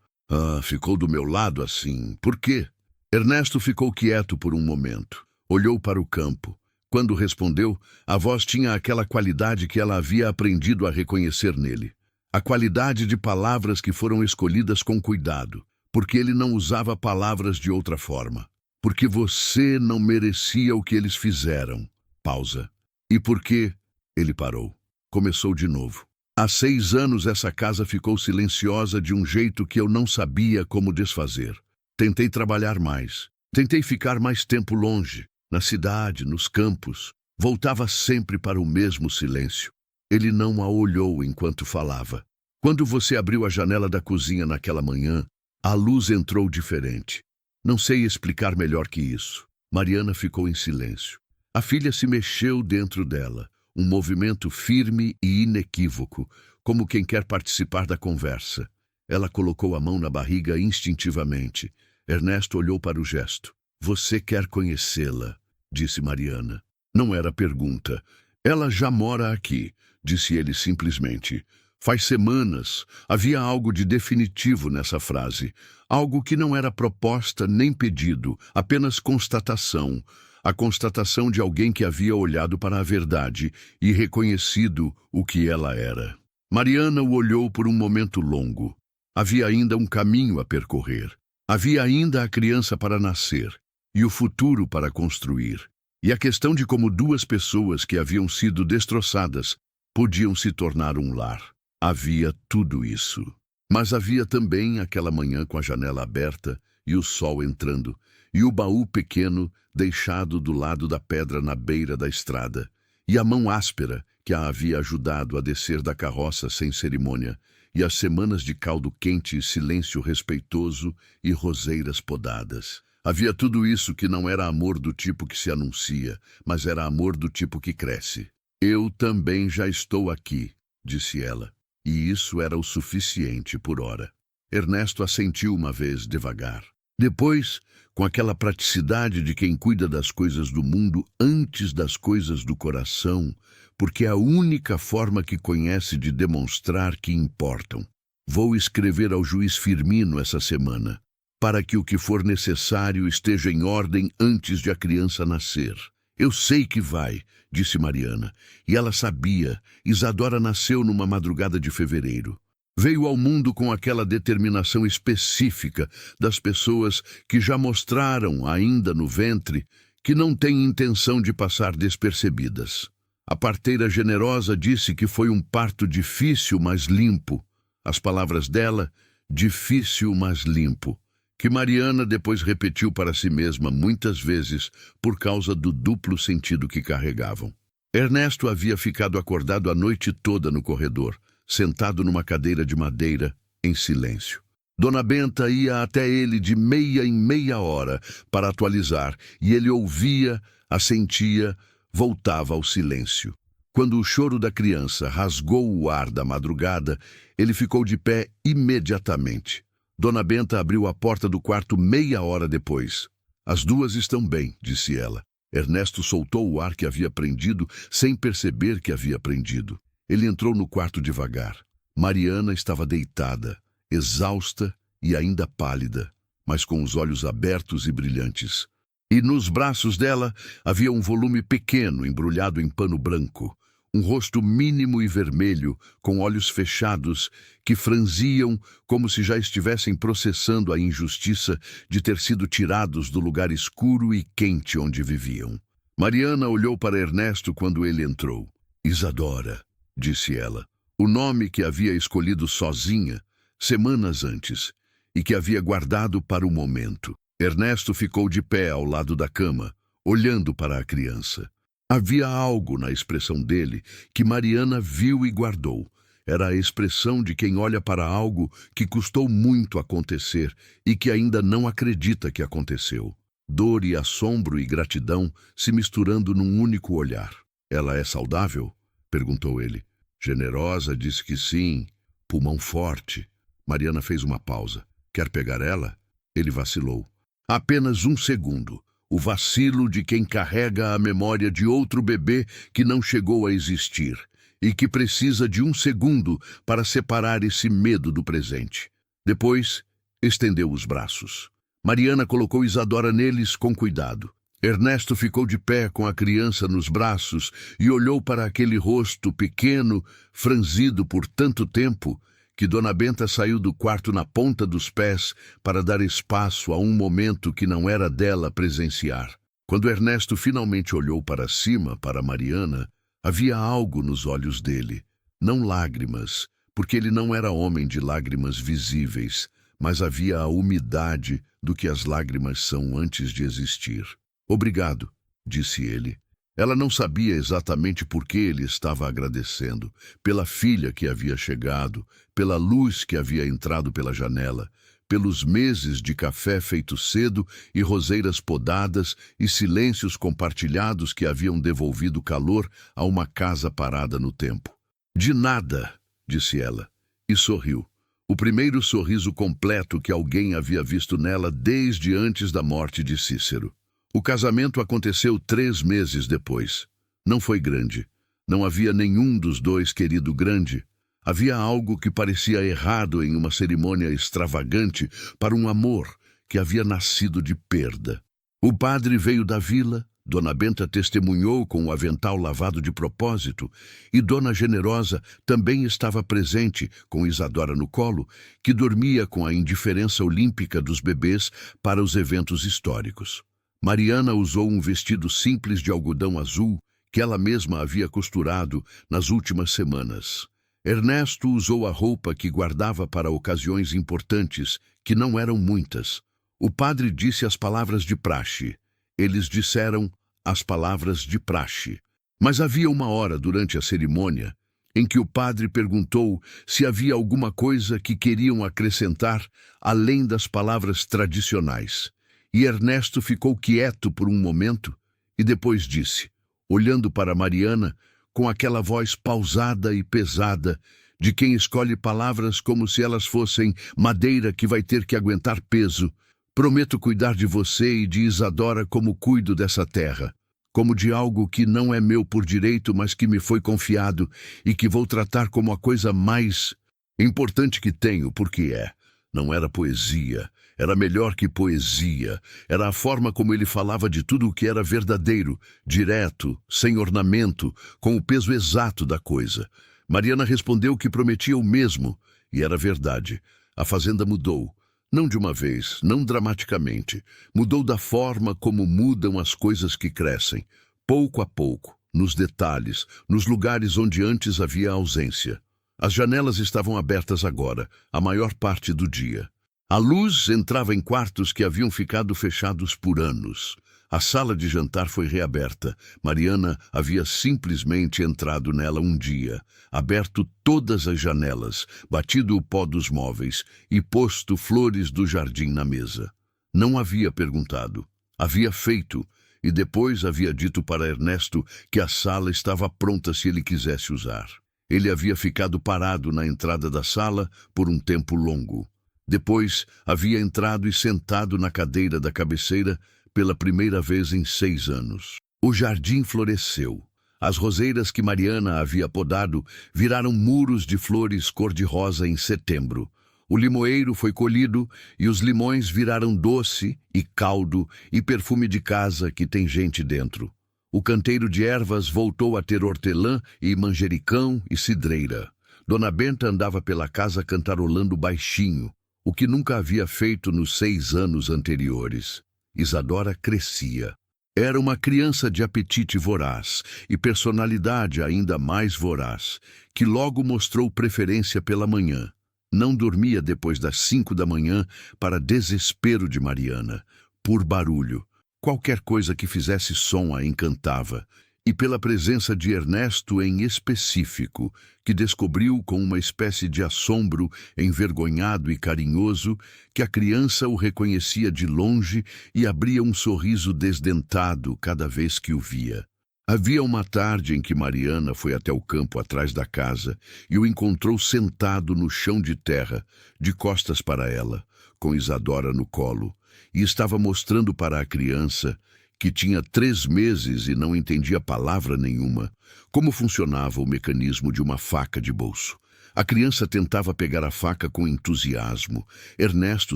Ficou do meu lado assim. Por quê?" Ernesto ficou quieto por um momento. Olhou para o campo. Quando respondeu, a voz tinha aquela qualidade que ela havia aprendido a reconhecer nele. A qualidade de palavras que foram escolhidas com cuidado, porque ele não usava palavras de outra forma. "Porque você não merecia o que eles fizeram." Pausa. "E por quê?" Ele parou. Começou de novo. "Há 6 anos essa casa ficou silenciosa de um jeito que eu não sabia como desfazer. Tentei trabalhar mais. Tentei ficar mais tempo longe, na cidade, nos campos. Voltava sempre para o mesmo silêncio." Ele não a olhou enquanto falava. "Quando você abriu a janela da cozinha naquela manhã, a luz entrou diferente. Não sei explicar melhor que isso." Mariana ficou em silêncio. A filha se mexeu dentro dela, um movimento firme e inequívoco, como quem quer participar da conversa. Ela colocou a mão na barriga instintivamente. Ernesto olhou para o gesto. "Você quer conhecê-la?" disse Mariana. Não era pergunta. "Ela já mora aqui", disse ele simplesmente. Faz semanas, havia algo de definitivo nessa frase. Algo que não era proposta nem pedido, apenas constatação. A constatação de alguém que havia olhado para a verdade e reconhecido o que ela era. Mariana o olhou por um momento longo. Havia ainda um caminho a percorrer. Havia ainda a criança para nascer e o futuro para construir. E a questão de como 2 pessoas que haviam sido destroçadas podiam se tornar um lar. Havia tudo isso. Mas havia também aquela manhã com a janela aberta e o sol entrando, e o baú pequeno deixado do lado da pedra na beira da estrada, e a mão áspera que a havia ajudado a descer da carroça sem cerimônia, e as semanas de caldo quente e silêncio respeitoso e roseiras podadas. Havia tudo isso que não era amor do tipo que se anuncia, mas era amor do tipo que cresce. "Eu também já estou aqui", disse ela, e isso era o suficiente por hora. Ernesto assentiu uma vez devagar. Depois, com aquela praticidade de quem cuida das coisas do mundo antes das coisas do coração, porque é a única forma que conhece de demonstrar que importam. "Vou escrever ao juiz Firmino essa semana, para que o que for necessário esteja em ordem antes de a criança nascer." "Eu sei que vai", disse Mariana, e ela sabia. Isadora nasceu numa madrugada de fevereiro. Veio ao mundo com aquela determinação específica das pessoas que já mostraram, ainda no ventre, que não têm intenção de passar despercebidas. A parteira generosa disse que foi um parto difícil, mas limpo. As palavras dela, difícil, mas limpo, que Mariana depois repetiu para si mesma muitas vezes por causa do duplo sentido que carregavam. Ernesto havia ficado acordado a noite toda no corredor, sentado numa cadeira de madeira, em silêncio. Dona Benta ia até ele de meia em meia hora para atualizar, e ele ouvia, assentia, voltava ao silêncio. Quando o choro da criança rasgou o ar da madrugada, ele ficou de pé imediatamente. Dona Benta abriu a porta do quarto meia hora depois. "As 2 estão bem", disse ela. Ernesto soltou o ar que havia prendido, sem perceber que havia prendido. Ele entrou no quarto devagar. Mariana estava deitada, exausta e ainda pálida, mas com os olhos abertos e brilhantes. E nos braços dela havia um volume pequeno embrulhado em pano branco. Um rosto mínimo e vermelho, com olhos fechados, que franziam como se já estivessem processando a injustiça de ter sido tirados do lugar escuro e quente onde viviam. Mariana olhou para Ernesto quando ele entrou. "Isadora", disse ela, o nome que havia escolhido sozinha, semanas antes, e que havia guardado para o momento. Ernesto ficou de pé ao lado da cama, olhando para a criança. Havia algo na expressão dele que Mariana viu e guardou. Era a expressão de quem olha para algo que custou muito acontecer e que ainda não acredita que aconteceu. Dor e assombro e gratidão se misturando num único olhar. Ela é saudável? Perguntou ele. Generosa, disse que sim. Pulmão forte. Mariana fez uma pausa. Quer pegar ela? Ele vacilou. Apenas um segundo. O vacilo de quem carrega a memória de outro bebê que não chegou a existir e que precisa de um segundo para separar esse medo do presente. Depois, estendeu os braços. Mariana colocou Isadora neles com cuidado. Ernesto ficou de pé com a criança nos braços e olhou para aquele rosto pequeno, franzido por tanto tempo, que Dona Benta saiu do quarto na ponta dos pés para dar espaço a um momento que não era dela presenciar. Quando Ernesto finalmente olhou para cima, para Mariana, havia algo nos olhos dele. Não lágrimas, porque ele não era homem de lágrimas visíveis, mas havia a umidade do que as lágrimas são antes de existir. Obrigado, disse ele. Ela não sabia exatamente por que ele estava agradecendo, pela filha que havia chegado, pela luz que havia entrado pela janela, pelos meses de café feito cedo e roseiras podadas e silêncios compartilhados que haviam devolvido calor a uma casa parada no tempo. De nada, disse ela, e sorriu. O primeiro sorriso completo que alguém havia visto nela desde antes da morte de Cícero. O casamento aconteceu 3 meses depois. Não foi grande. Não havia nenhum dos dois querido grande. Havia algo que parecia errado em uma cerimônia extravagante para um amor que havia nascido de perda. O padre veio da vila, Dona Benta testemunhou com o avental lavado de propósito, e Dona Generosa também estava presente, com Isadora no colo, que dormia com a indiferença olímpica dos bebês para os eventos históricos. Mariana usou um vestido simples de algodão azul que ela mesma havia costurado nas últimas semanas. Ernesto usou a roupa que guardava para ocasiões importantes, que não eram muitas. O padre disse as palavras de praxe. Eles disseram as palavras de praxe. Mas havia uma hora durante a cerimônia em que o padre perguntou se havia alguma coisa que queriam acrescentar além das palavras tradicionais. E Ernesto ficou quieto por um momento e depois disse, olhando para Mariana com aquela voz pausada e pesada de quem escolhe palavras como se elas fossem madeira que vai ter que aguentar peso: prometo cuidar de você e de Isadora como cuido dessa terra, como de algo que não é meu por direito, mas que me foi confiado e que vou tratar como a coisa mais importante que tenho, porque é. Não era poesia, era melhor que poesia. Era a forma como ele falava de tudo o que era verdadeiro, direto, sem ornamento, com o peso exato da coisa. Mariana respondeu que prometia o mesmo, e era verdade. A fazenda mudou. Não de uma vez, não dramaticamente. Mudou da forma como mudam as coisas que crescem, pouco a pouco, nos detalhes, nos lugares onde antes havia ausência. As janelas estavam abertas agora, a maior parte do dia. A luz entrava em quartos que haviam ficado fechados por anos. A sala de jantar foi reaberta. Mariana havia simplesmente entrado nela um dia, aberto todas as janelas, batido o pó dos móveis e posto flores do jardim na mesa. Não havia perguntado. Havia feito, e depois havia dito para Ernesto que a sala estava pronta se ele quisesse usar. Ele havia ficado parado na entrada da sala por um tempo longo. Depois, havia entrado e sentado na cadeira da cabeceira pela primeira vez em 6 anos. O jardim floresceu. As roseiras que Mariana havia podado viraram muros de flores cor-de-rosa em setembro. O limoeiro foi colhido e os limões viraram doce e caldo e perfume de casa que tem gente dentro. O canteiro de ervas voltou a ter hortelã e manjericão e cidreira. Dona Benta andava pela casa cantarolando baixinho, o que nunca havia feito nos 6 anos anteriores. Isadora crescia. Era uma criança de apetite voraz e personalidade ainda mais voraz, que logo mostrou preferência pela manhã. Não dormia depois das 5 da manhã, para desespero de Mariana, por barulho. Qualquer coisa que fizesse som a encantava, e pela presença de Ernesto em específico, que descobriu com uma espécie de assombro envergonhado e carinhoso que a criança o reconhecia de longe e abria um sorriso desdentado cada vez que o via. Havia uma tarde em que Mariana foi até o campo atrás da casa e o encontrou sentado no chão de terra, de costas para ela, com Isadora no colo, e estava mostrando para a criança, que tinha 3 meses e não entendia palavra nenhuma, como funcionava o mecanismo de uma faca de bolso. A criança tentava pegar a faca com entusiasmo. Ernesto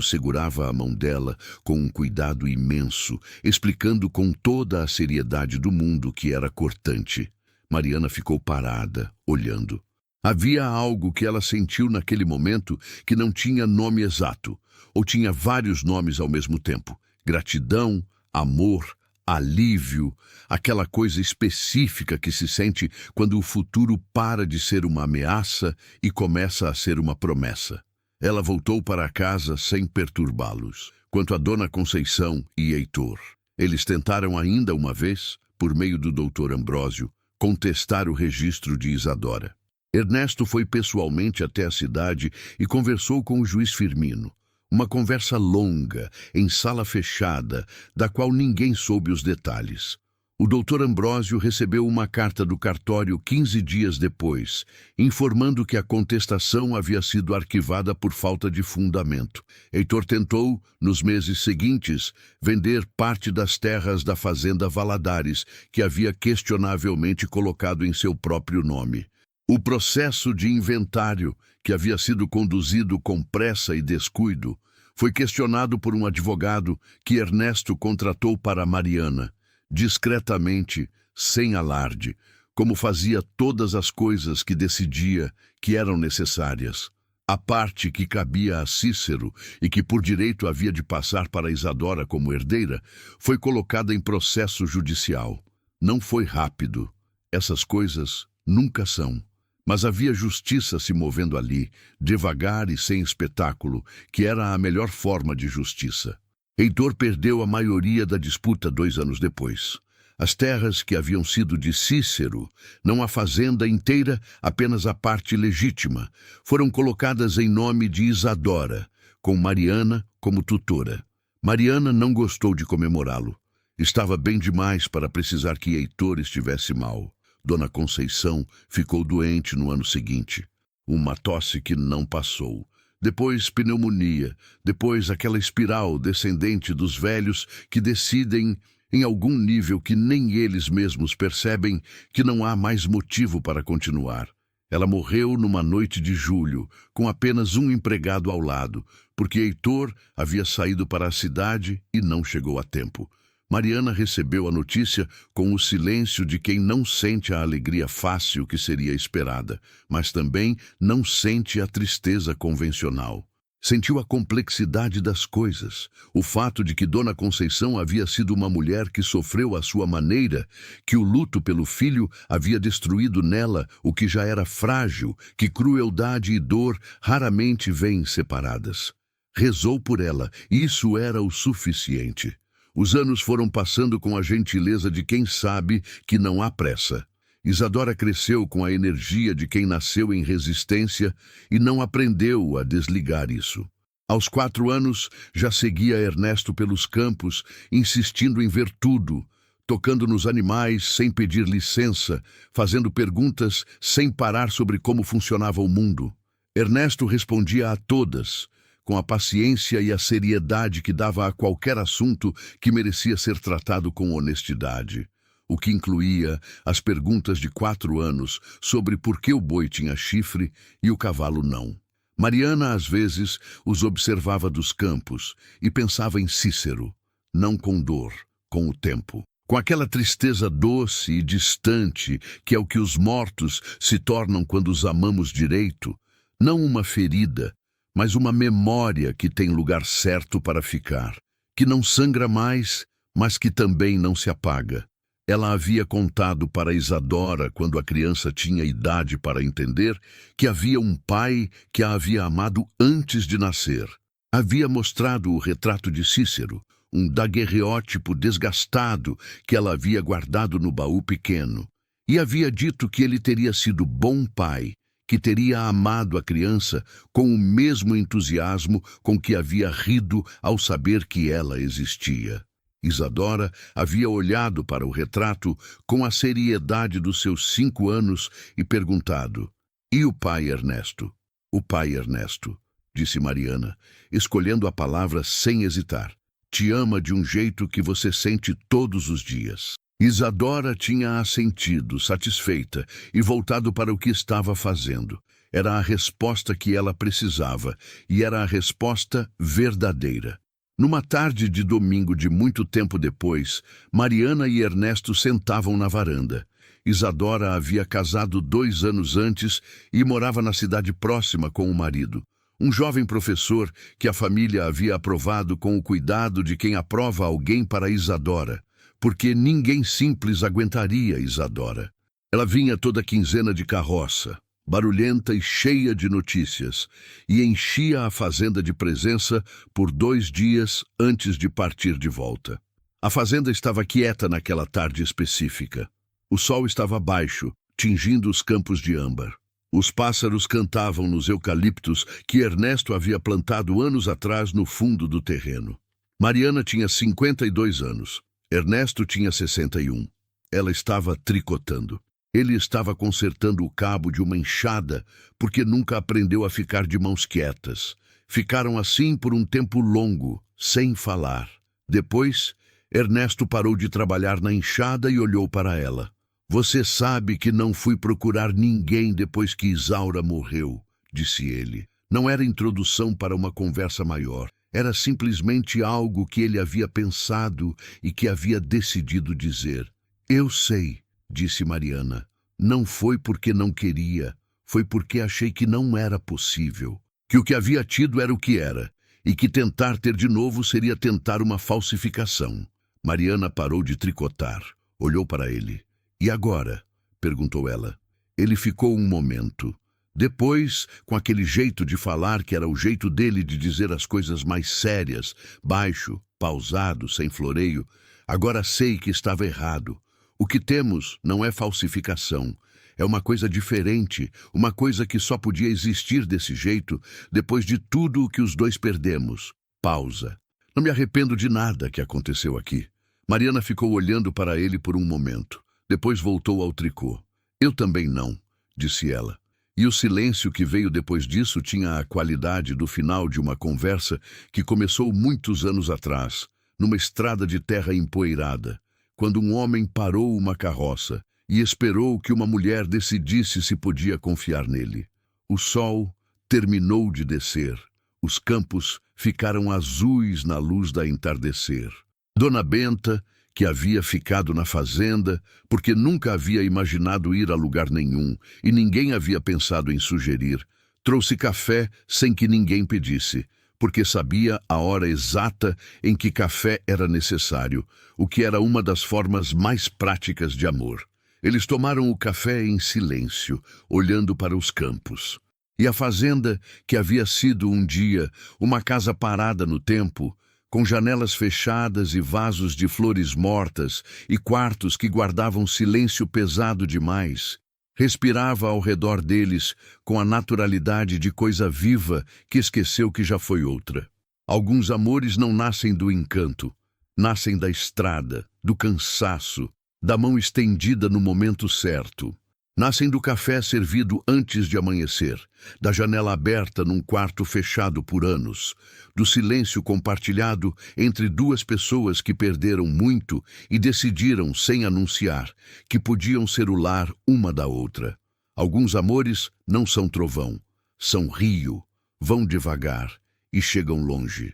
segurava a mão dela com um cuidado imenso, explicando com toda a seriedade do mundo que era cortante. Mariana ficou parada, olhando. Havia algo que ela sentiu naquele momento que não tinha nome exato, ou tinha vários nomes ao mesmo tempo. Gratidão, amor, alívio, aquela coisa específica que se sente quando o futuro para de ser uma ameaça e começa a ser uma promessa. Ela voltou para casa sem perturbá-los. Quanto a Dona Conceição e Heitor, eles tentaram ainda uma vez, por meio do Dr. Ambrósio, contestar o registro de Isadora. Ernesto foi pessoalmente até a cidade e conversou com o juiz Firmino. Uma conversa longa, em sala fechada, da qual ninguém soube os detalhes. O doutor Ambrósio recebeu uma carta do cartório 15 dias depois, informando que a contestação havia sido arquivada por falta de fundamento. Heitor tentou, nos meses seguintes, vender parte das terras da fazenda Valadares, que havia questionavelmente colocado em seu próprio nome. O processo de inventário, que havia sido conduzido com pressa e descuido, foi questionado por um advogado que Ernesto contratou para Mariana, discretamente, sem alarde, como fazia todas as coisas que decidia que eram necessárias. A parte que cabia a Cícero e que por direito havia de passar para Isadora como herdeira, foi colocada em processo judicial. Não foi rápido. Essas coisas nunca são. Mas havia justiça se movendo ali, devagar e sem espetáculo, que era a melhor forma de justiça. Heitor perdeu a maioria da disputa 2 anos depois. As terras que haviam sido de Cícero, não a fazenda inteira, apenas a parte legítima, foram colocadas em nome de Isadora, com Mariana como tutora. Mariana não gostou de comemorá-lo. Estava bem demais para precisar que Heitor estivesse mal. Dona Conceição ficou doente no ano seguinte. Uma tosse que não passou. Depois pneumonia. Depois aquela espiral descendente dos velhos que decidem, em algum nível que nem eles mesmos percebem, que não há mais motivo para continuar. Ela morreu numa noite de julho, com apenas um empregado ao lado, porque Heitor havia saído para a cidade e não chegou a tempo. Mariana recebeu a notícia com o silêncio de quem não sente a alegria fácil que seria esperada, mas também não sente a tristeza convencional. Sentiu a complexidade das coisas, o fato de que Dona Conceição havia sido uma mulher que sofreu à sua maneira, que o luto pelo filho havia destruído nela o que já era frágil, que crueldade e dor raramente vêm separadas. Rezou por ela, e isso era o suficiente. Os anos foram passando com a gentileza de quem sabe que não há pressa. Isadora cresceu com a energia de quem nasceu em resistência e não aprendeu a desligar isso. Aos 4 anos, já seguia Ernesto pelos campos, insistindo em ver tudo, tocando nos animais sem pedir licença, fazendo perguntas sem parar sobre como funcionava o mundo. Ernesto respondia a todas, com a paciência e a seriedade que dava a qualquer assunto que merecia ser tratado com honestidade, o que incluía as perguntas de 4 anos sobre por que o boi tinha chifre e o cavalo não. Mariana, às vezes, os observava dos campos e pensava em Cícero, não com dor, com o tempo. Com aquela tristeza doce e distante que é o que os mortos se tornam quando os amamos direito, não uma ferida, mas uma memória que tem lugar certo para ficar, que não sangra mais, mas que também não se apaga. Ela havia contado para Isadora, quando a criança tinha idade para entender, que havia um pai que a havia amado antes de nascer. Havia mostrado o retrato de Cícero, um daguerreótipo desgastado que ela havia guardado no baú pequeno, e havia dito que ele teria sido bom pai, que teria amado a criança com o mesmo entusiasmo com que havia rido ao saber que ela existia. Isadora havia olhado para o retrato com a seriedade dos seus 5 anos e perguntado: "E o pai Ernesto?" "O pai Ernesto", disse Mariana, escolhendo a palavra sem hesitar. "Te ama de um jeito que você sente todos os dias." Isadora tinha assentido, satisfeita, e voltado para o que estava fazendo. Era a resposta que ela precisava, e era a resposta verdadeira. Numa tarde de domingo de muito tempo depois, Mariana e Ernesto sentavam na varanda. Isadora havia casado 2 anos antes e morava na cidade próxima com o marido. Um jovem professor que a família havia aprovado com o cuidado de quem aprova alguém para Isadora, porque ninguém simples aguentaria Isadora. Ela vinha toda quinzena de carroça, barulhenta e cheia de notícias, e enchia a fazenda de presença por 2 dias antes de partir de volta. A fazenda estava quieta naquela tarde específica. O sol estava baixo, tingindo os campos de âmbar. Os pássaros cantavam nos eucaliptos que Ernesto havia plantado anos atrás no fundo do terreno. Mariana tinha 52 anos. Ernesto tinha 61. Ela estava tricotando. Ele estava consertando o cabo de uma enxada porque nunca aprendeu a ficar de mãos quietas. Ficaram assim por um tempo longo, sem falar. Depois, Ernesto parou de trabalhar na enxada e olhou para ela. "Você sabe que não fui procurar ninguém depois que Isaura morreu", disse ele. Não era introdução para uma conversa maior. Era simplesmente algo que ele havia pensado e que havia decidido dizer. "Eu sei", disse Mariana. "Não foi porque não queria, foi porque achei que não era possível. Que o que havia tido era o que era, e que tentar ter de novo seria tentar uma falsificação." Mariana parou de tricotar, olhou para ele. "E agora?", perguntou ela. Ele ficou um momento. Depois, com aquele jeito de falar que era o jeito dele de dizer as coisas mais sérias, baixo, pausado, sem floreio: "Agora sei que estava errado. O que temos não é falsificação. É uma coisa diferente, uma coisa que só podia existir desse jeito depois de tudo o que os dois perdemos." Pausa. "Não me arrependo de nada que aconteceu aqui." Mariana ficou olhando para ele por um momento. Depois voltou ao tricô. "Eu também não", disse ela. E o silêncio que veio depois disso tinha a qualidade do final de uma conversa que começou muitos anos atrás, numa estrada de terra empoeirada, quando um homem parou uma carroça e esperou que uma mulher decidisse se podia confiar nele. O sol terminou de descer. Os campos ficaram azuis na luz da entardecer. Dona Benta, que havia ficado na fazenda porque nunca havia imaginado ir a lugar nenhum e ninguém havia pensado em sugerir, trouxe café sem que ninguém pedisse, porque sabia a hora exata em que café era necessário, o que era uma das formas mais práticas de amor. Eles tomaram o café em silêncio, olhando para os campos. E a fazenda, que havia sido um dia uma casa parada no tempo, com janelas fechadas e vasos de flores mortas e quartos que guardavam silêncio pesado demais, respirava ao redor deles com a naturalidade de coisa viva que esqueceu que já foi outra. Alguns amores não nascem do encanto, nascem da estrada, do cansaço, da mão estendida no momento certo. Nascem do café servido antes de amanhecer, da janela aberta num quarto fechado por anos, do silêncio compartilhado entre 2 pessoas que perderam muito e decidiram, sem anunciar, que podiam ser o lar uma da outra. Alguns amores não são trovão, são rio, vão devagar e chegam longe.